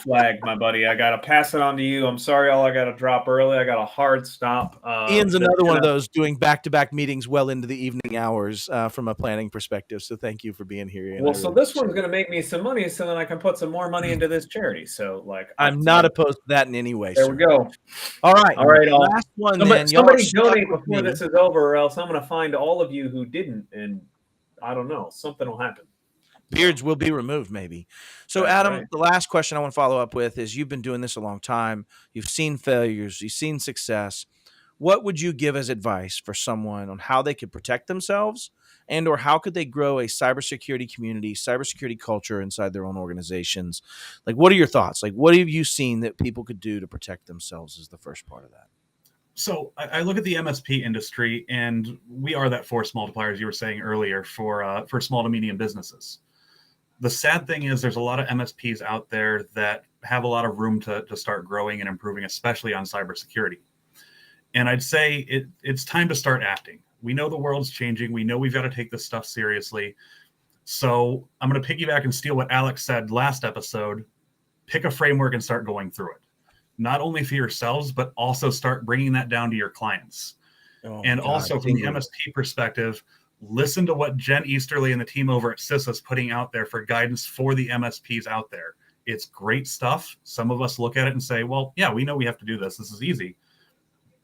flag, my buddy. I gotta pass it on to you. I'm sorry, all I gotta drop early. I got a hard stop. Ian's another one of those doing back-to-back meetings well into the evening hours from a planning perspective. So thank you for being here, Ian. Well, so this one's going to make me some money, so then I can put some more money into this charity. So, I'm not opposed to that in any way. There we go. All right, last one. Somebody donate before this is over, or else I'm going to find all of you who didn't, and I don't know, something will happen. Beards will be removed, maybe. So, That's Adam, right. the last question I want to follow up with is: you've been doing this a long time. You've seen failures. You've seen success. What would you give as advice for someone on how they could protect themselves and/or how could they grow a cybersecurity community, cybersecurity culture inside their own organizations? Like, what are your thoughts? Like, what have you seen that people could do to protect themselves? Is the first part of that. So I look at the MSP industry, and we are that force multiplier, as you were saying earlier, for small to medium businesses. The sad thing is there's a lot of MSPs out there that have a lot of room to start growing and improving, especially on cybersecurity. And I'd say it's time to start acting. We know the world's changing. We know we've got to take this stuff seriously. So I'm going to piggyback and steal what Alex said last episode. Pick a framework and start going through it. Not only for yourselves, but also start bringing that down to your clients. Also from the MSP perspective, listen to what Jen Easterly and the team over at CISA is putting out there for guidance for the MSPs out there. It's great stuff. Some of us look at it and say, well, yeah, we know we have to do this. This is easy.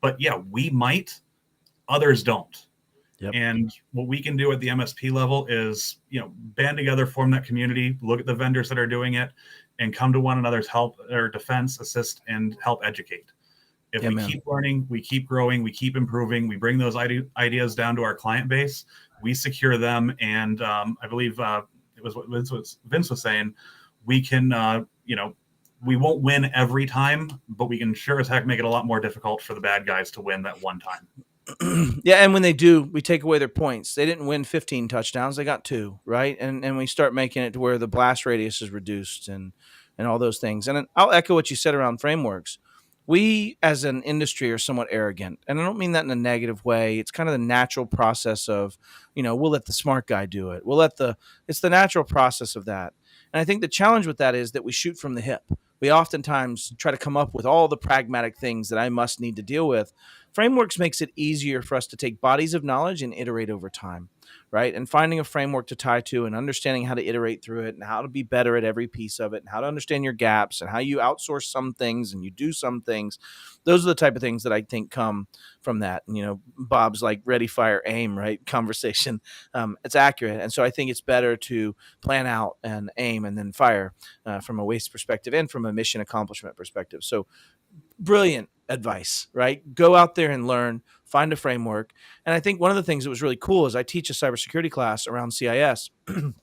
But yeah, we might, others don't. Yep. And what we can do at the MSP level is, band together, form that community, look at the vendors that are doing it, and come to one another's help or defense, assist, and help educate. If we keep learning, we keep growing, we keep improving, we bring those ideas down to our client base, we secure them. And I believe it was what Vince was saying, we can, we won't win every time, but we can sure as heck make it a lot more difficult for the bad guys to win that one time. Yeah, and when they do, we take away their points. They didn't win 15 touchdowns; they got 2, right? And we start making it to where the blast radius is reduced and all those things. And I'll echo what you said around frameworks. We, as an industry, are somewhat arrogant, and I don't mean that in a negative way. It's kind of the natural process of, we'll let the smart guy do it. It's the natural process of that. And I think the challenge with that is that we shoot from the hip. We oftentimes try to come up with all the pragmatic things that I must need to deal with. Frameworks makes it easier for us to take bodies of knowledge and iterate over time, right? And finding a framework to tie to and understanding how to iterate through it and how to be better at every piece of it and how to understand your gaps and how you outsource some things and you do some things. Those are the type of things that I think come from that. Bob's like ready, fire, aim, right? Conversation. It's accurate. And so I think it's better to plan out and aim and then fire from a waste perspective and from a mission accomplishment perspective. So brilliant advice, right? Go out there and learn, find a framework. And I think one of the things that was really cool is I teach a cybersecurity class around CIS. And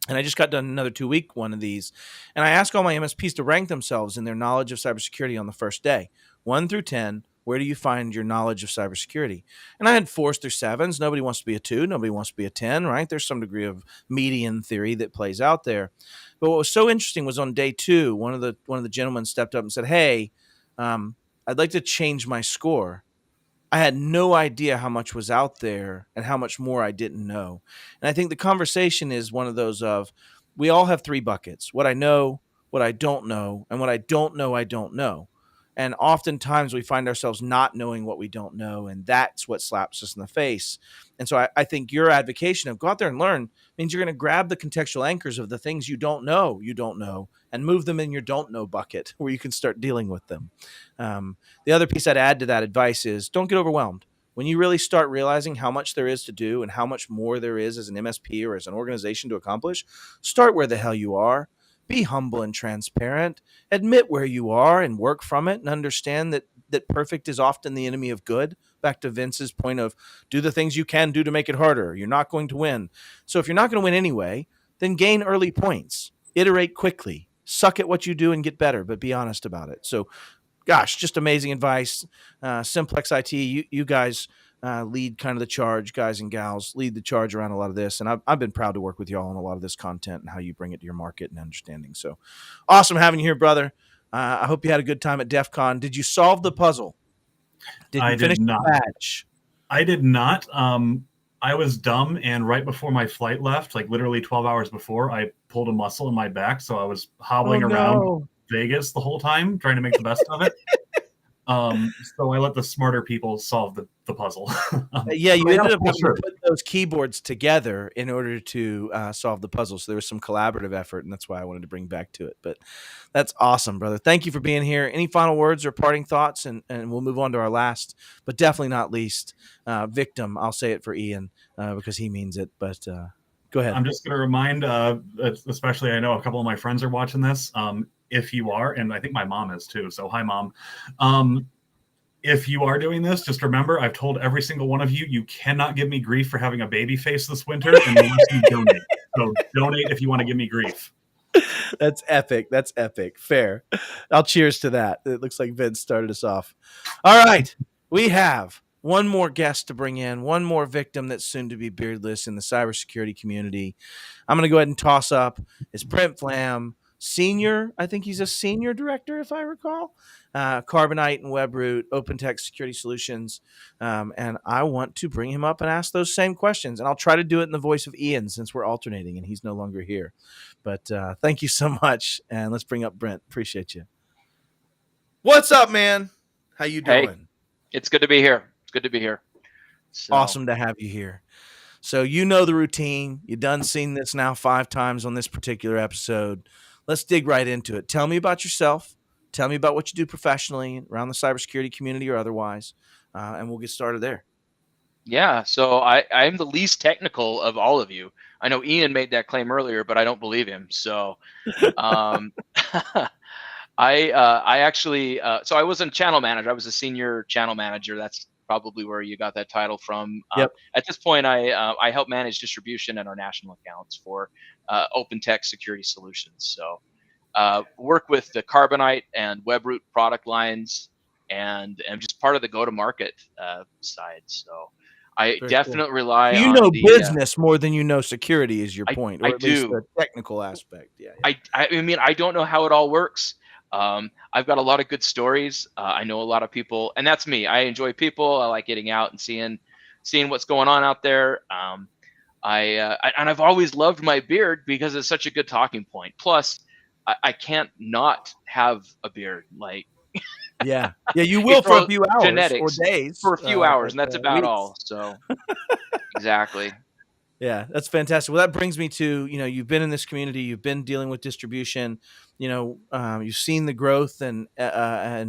I just got done another 2-week one of these. And I ask all my MSPs to rank themselves in their knowledge of cybersecurity on the first day, 1 through 10. Where do you find your knowledge of cybersecurity? And I had 4s through 7s. Nobody wants to be a 2. Nobody wants to be a 10, right? There's some degree of median theory that plays out there. But what was so interesting was on day 2, one of the gentlemen stepped up and said, "Hey, I'd like to change my score." I had no idea how much was out there and how much more I didn't know. And I think the conversation is one of those of, we all have 3 buckets: what I know, what I don't know, and what I don't know, I don't know. And oftentimes we find ourselves not knowing what we don't know, and that's what slaps us in the face. And so I think your advocation of go out there and learn means you're going to grab the contextual anchors of the things you don't know, and move them in your don't know bucket where you can start dealing with them. The other piece I'd add to that advice is don't get overwhelmed. when you really start realizing how much there is to do and how much more there is as an MSP or as an organization to accomplish, start where the hell you are. Be humble and transparent. Admit where you are and work from it, and understand that perfect is often the enemy of good. Back to Vince's point of do the things you can do to make it harder. You're not going to win. So if you're not going to win anyway, then gain early points. Iterate quickly. Suck at what you do and get better, but be honest about it. So, gosh, just amazing advice. Simplex IT, you guys lead kind of the charge, guys and gals, lead the charge around a lot of this. And I've been proud to work with y'all on a lot of this content and how you bring it to your market and understanding. So awesome having you here, brother. I hope you had a good time at DEF CON. Did you solve the puzzle? Did you finish the badge? I did not. I was dumb, and right before my flight left, like literally 12 hours before, I pulled a muscle in my back, so I was hobbling around Vegas the whole time, trying to make the best of it. So I let the smarter people solve the puzzle. Yeah, you ended up having to put those keyboards together in order to solve the puzzle. So there was some collaborative effort, and that's why I wanted to bring back to it. But that's awesome, brother. Thank you for being here. Any final words or parting thoughts? And we'll move on to our last, but definitely not least, victim. I'll say it for Ian because he means it. But go ahead. I'm just going to remind, especially I know a couple of my friends are watching this. If you are, and I think my mom is too, so hi, Mom. If you are doing this, just remember, I've told every single one of you, you cannot give me grief for having a baby face this winter unless you donate. So donate if you want to give me grief. That's epic. That's epic. Fair. I'll cheers to that. It looks like Vince started us off. All right. We have one more guest to bring in, one more victim that's soon to be beardless in the cybersecurity community. I'm going to go ahead and toss up. It's Brent Flam. Senior, I think he's a senior director, if I recall, Carbonite and WebRoot, OpenText Security Solutions. And I want to bring him up and ask those same questions. And I'll try to do it in the voice of Ian since we're alternating and he's no longer here. But thank you so much. And let's bring up Brent. Appreciate you. What's up, man? How you doing? Hey, it's good to be here. It's good to be here. So. Awesome to have you here. So you know the routine. You've done seen this now 5 times on this particular episode. Let's dig right into it. Tell me about yourself. Tell me about what you do professionally around the cybersecurity community or otherwise, and we'll get started there. Yeah, so I'm the least technical of all of you. I know Ian made that claim earlier, but I don't believe him. So I actually, so I was a channel manager. I was a senior channel manager. That's probably where you got that title from. Yep. At this point, I help manage distribution and our national accounts for OpenText Security Solutions. So work with the Carbonite and WebRoot product lines, and I'm just part of the go-to-market side. So I Very definitely cool. rely You on know the business more than you know security is your point, or I at least do. the technical aspect. Yeah. I mean, I don't know how it all works. I've got a lot of good stories. I know a lot of people, and that's me. I enjoy people. I like getting out and seeing what's going on out there. And I've always loved my beard because it's such a good talking point. Plus, I can't not have a beard. Like, yeah, you will for a few hours genetics, or days. for a few hours, and that's about weeks. all. So, exactly. Yeah, that's fantastic. Well, that brings me to, you've been in this community, you've been dealing with distribution, you've seen the growth and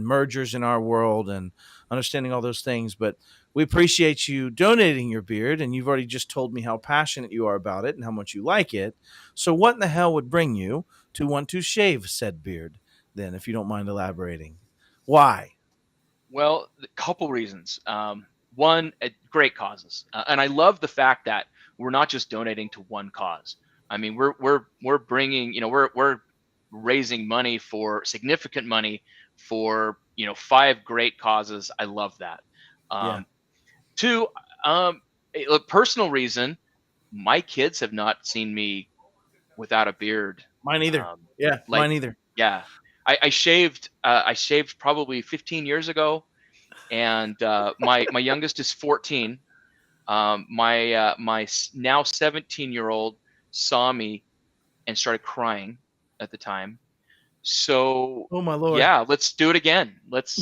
mergers in our world and understanding all those things. But we appreciate you donating your beard, and you've already just told me how passionate you are about it and how much you like it. So what in the hell would bring you to want to shave said beard then, if you don't mind elaborating? Why? Well, a couple reasons. One, great causes, and I love the fact that we're not just donating to one cause. I mean, we're bringing, we're raising money for significant money for 5 great causes. I love that. Yeah. 2, a personal reason. My kids have not seen me without a beard. Mine either. Mine either. Yeah, I shaved. I shaved probably 15 years ago, and my youngest is 14. My now 17-year-old saw me and started crying at the time. So, oh my Lord, yeah, let's do it again. Let's.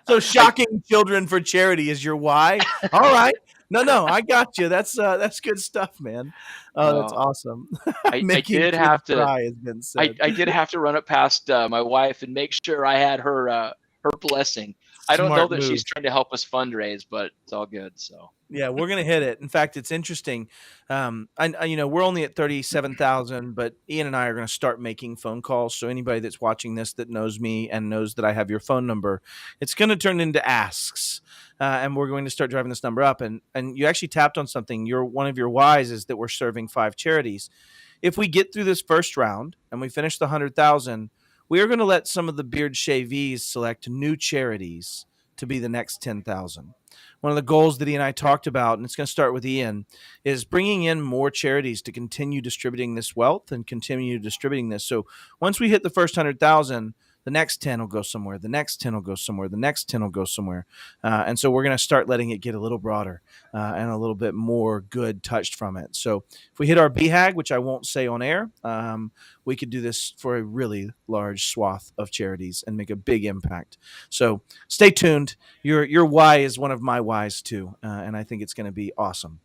So shocking children for charity is your why. All right, no, I got you. That's good stuff, man. Oh, that's awesome. I did have to. Cry has been said. I did have to run it past my wife and make sure I had her blessing. I don't know Smart that she's move. trying to help us fundraise, but it's all good. So Yeah, we're gonna hit it. In fact, it's interesting. We're only at 37,000, but Ian and I are gonna start making phone calls. So anybody that's watching this that knows me and knows that I have your phone number, it's gonna turn into asks, and we're going to start driving this number up. And you actually tapped on something. One of your whys is that we're serving 5 charities. If we get through this first round and we finish the 100,000, we are going to let some of the beard shavees select new charities to be the next 10,000. One of the goals that Ian and I talked about, and it's going to start with Ian, is bringing in more charities to continue distributing this wealth and continue distributing this. So once we hit the first 100,000, the next 10 will go somewhere. The next 10 will go somewhere. The next 10 will go somewhere. And so we're going to start letting it get a little broader and a little bit more good touched from it. So if we hit our BHAG, which I won't say on air, we could do this for a really large swath of charities and make a big impact. So stay tuned. Your why is one of my whys too, and I think it's going to be awesome.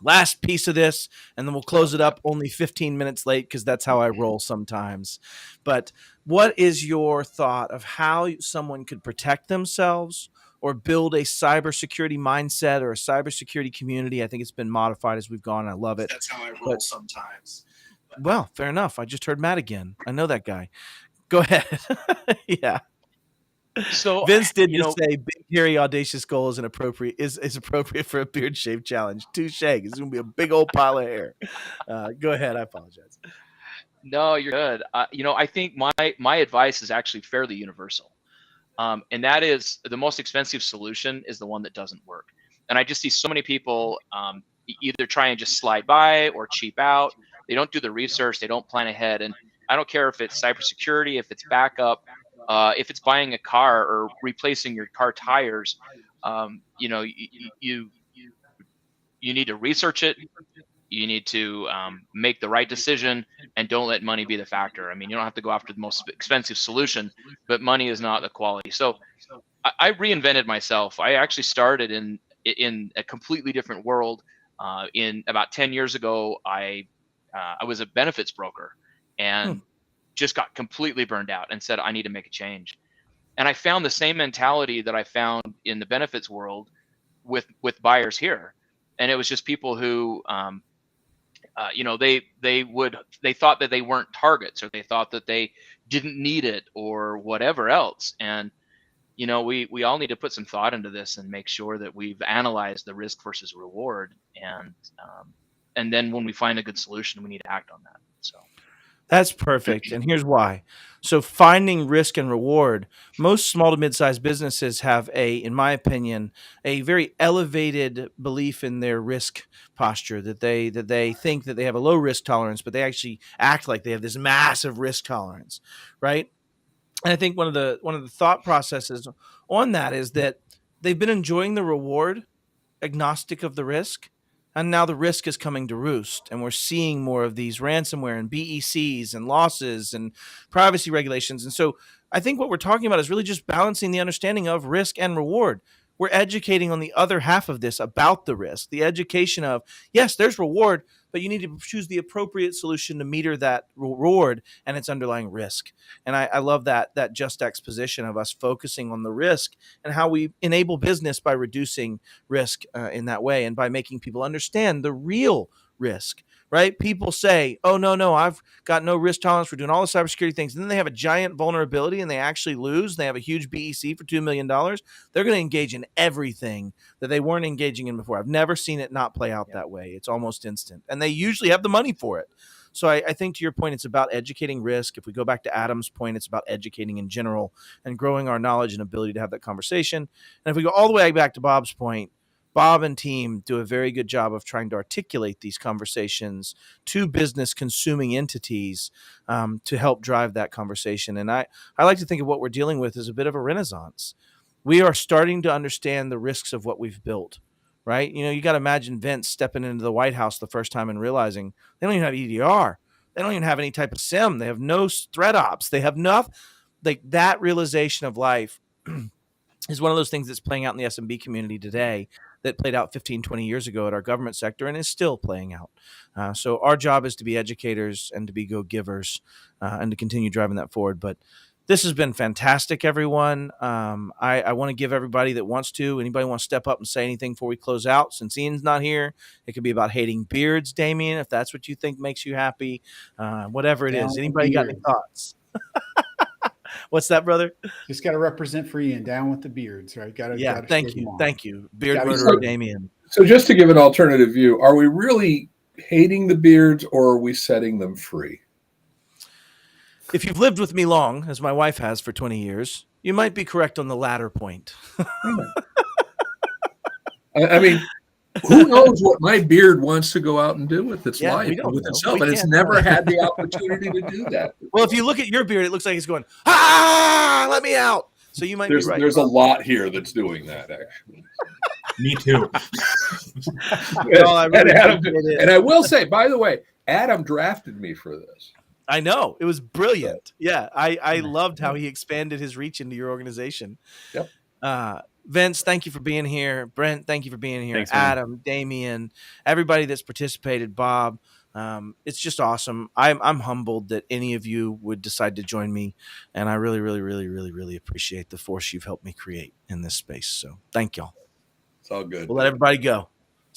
Last piece of this, and then we'll close it up only 15 minutes late because that's how I roll sometimes. But what is your thought of how someone could protect themselves or build a cybersecurity mindset or a cybersecurity community? I think it's been modified as we've gone. I love it. That's how I roll sometimes. Well, fair enough. I just heard Matt again. I know that guy. Go ahead. Yeah. So Vince did just say big, hairy, audacious goal is appropriate for a beard shave challenge. Touche. It's going to be a big old pile of hair. Go ahead. I apologize. no, you're good. I think my advice is actually fairly universal, and that is the most expensive solution is the one that doesn't work. And I just see so many people either try and just slide by or cheap out. They don't do the research. They don't plan ahead. And I don't care if it's cybersecurity, if it's backup, if it's buying a car or replacing your car tires. You need to research it. You need to make the right decision and don't let money be the factor. I mean, you don't have to go after the most expensive solution, but money is not the quality. So I reinvented myself. I actually started in a completely different world. In about 10 years ago, I was a benefits broker and just got completely burned out and said, I need to make a change. And I found the same mentality that I found in the benefits world with buyers here. And it was just people who, they thought that they weren't targets, or they thought that they didn't need it or whatever else. And, we all need to put some thought into this and make sure that we've analyzed the risk versus reward. And then when we find a good solution, we need to act on that. So. That's perfect. And here's why. So finding risk and reward, most small to mid-sized businesses have in my opinion, a very elevated belief in their risk posture, that they think that they have a low risk tolerance, but they actually act like they have this massive risk tolerance, right? And I think one of the thought processes on that is that they've been enjoying the reward, agnostic of the risk. And now the risk is coming to roost, and we're seeing more of these ransomware and BECs and losses and privacy regulations. And so I think what we're talking about is really just balancing the understanding of risk and reward. We're educating on the other half of this about the risk, the education of, yes, there's reward, but you need to choose the appropriate solution to meter that reward and its underlying risk. And I love that just exposition of us focusing on the risk and how we enable business by reducing risk in that way and by making people understand the real risk. Right? People say, oh, no, I've got no risk tolerance. We're doing all the cybersecurity things. And then they have a giant vulnerability and they actually lose. They have a huge BEC for $2 million. They're going to engage in everything that they weren't engaging in before. I've never seen it not play out that way. It's almost instant. And they usually have the money for it. So I think to your point, it's about educating risk. If we go back to Adam's point, it's about educating in general and growing our knowledge and ability to have that conversation. And if we go all the way back to Bob's point, Bob and team do a very good job of trying to articulate these conversations to business consuming entities to help drive that conversation. And I like to think of what we're dealing with as a bit of a renaissance. We are starting to understand the risks of what we've built, right? You got to imagine Vince stepping into the White House the first time and realizing they don't even have EDR. They don't even have any type of SIM. They have no threat ops. They have nothing. Like that realization of life is one of those things that's playing out in the SMB community today that played out 15, 20 years ago at our government sector and is still playing out. So our job is to be educators and to be go-givers and to continue driving that forward. But This has been fantastic, everyone. I want to give everybody that wants to, anybody want to step up and say anything before we close out? Since Ian's not here, it could be about hating beards, Damien, if that's what you think makes you happy. Whatever it Down is. with Anybody got any beards. thoughts? What's that, brother? Just got to represent for Ian. Down with the beards, right? Got to. Yeah, thank you. Thank you. Beard Gotta murderer show- Damien. So just to give an alternative view, are we really hating the beards or are we setting them free? If you've lived with me long, as my wife has for 20 years, you might be correct on the latter point. I mean, who knows what my beard wants to go out and do with its Yeah, life we and don't with know. itself, We and it's can't never know. had the opportunity to do that. Well, if you look at your beard, it looks like it's going, ah, let me out. So you might There's be right. there's a lot here that's doing that, actually. Me too. No, I really and, Adam, appreciate it. and I will say, by the way, Adam drafted me for this. I know. It was brilliant. Yeah. I loved how he expanded his reach into your organization. Yep. Vince, thank you for being here. Brent, thank you for being here. Thanks, man. Adam, Damien, everybody that's participated, Bob. It's just awesome. I'm humbled that any of you would decide to join me. And I really, really, really, really, really appreciate the force you've helped me create in this space. So thank y'all. It's all good. We'll let everybody go.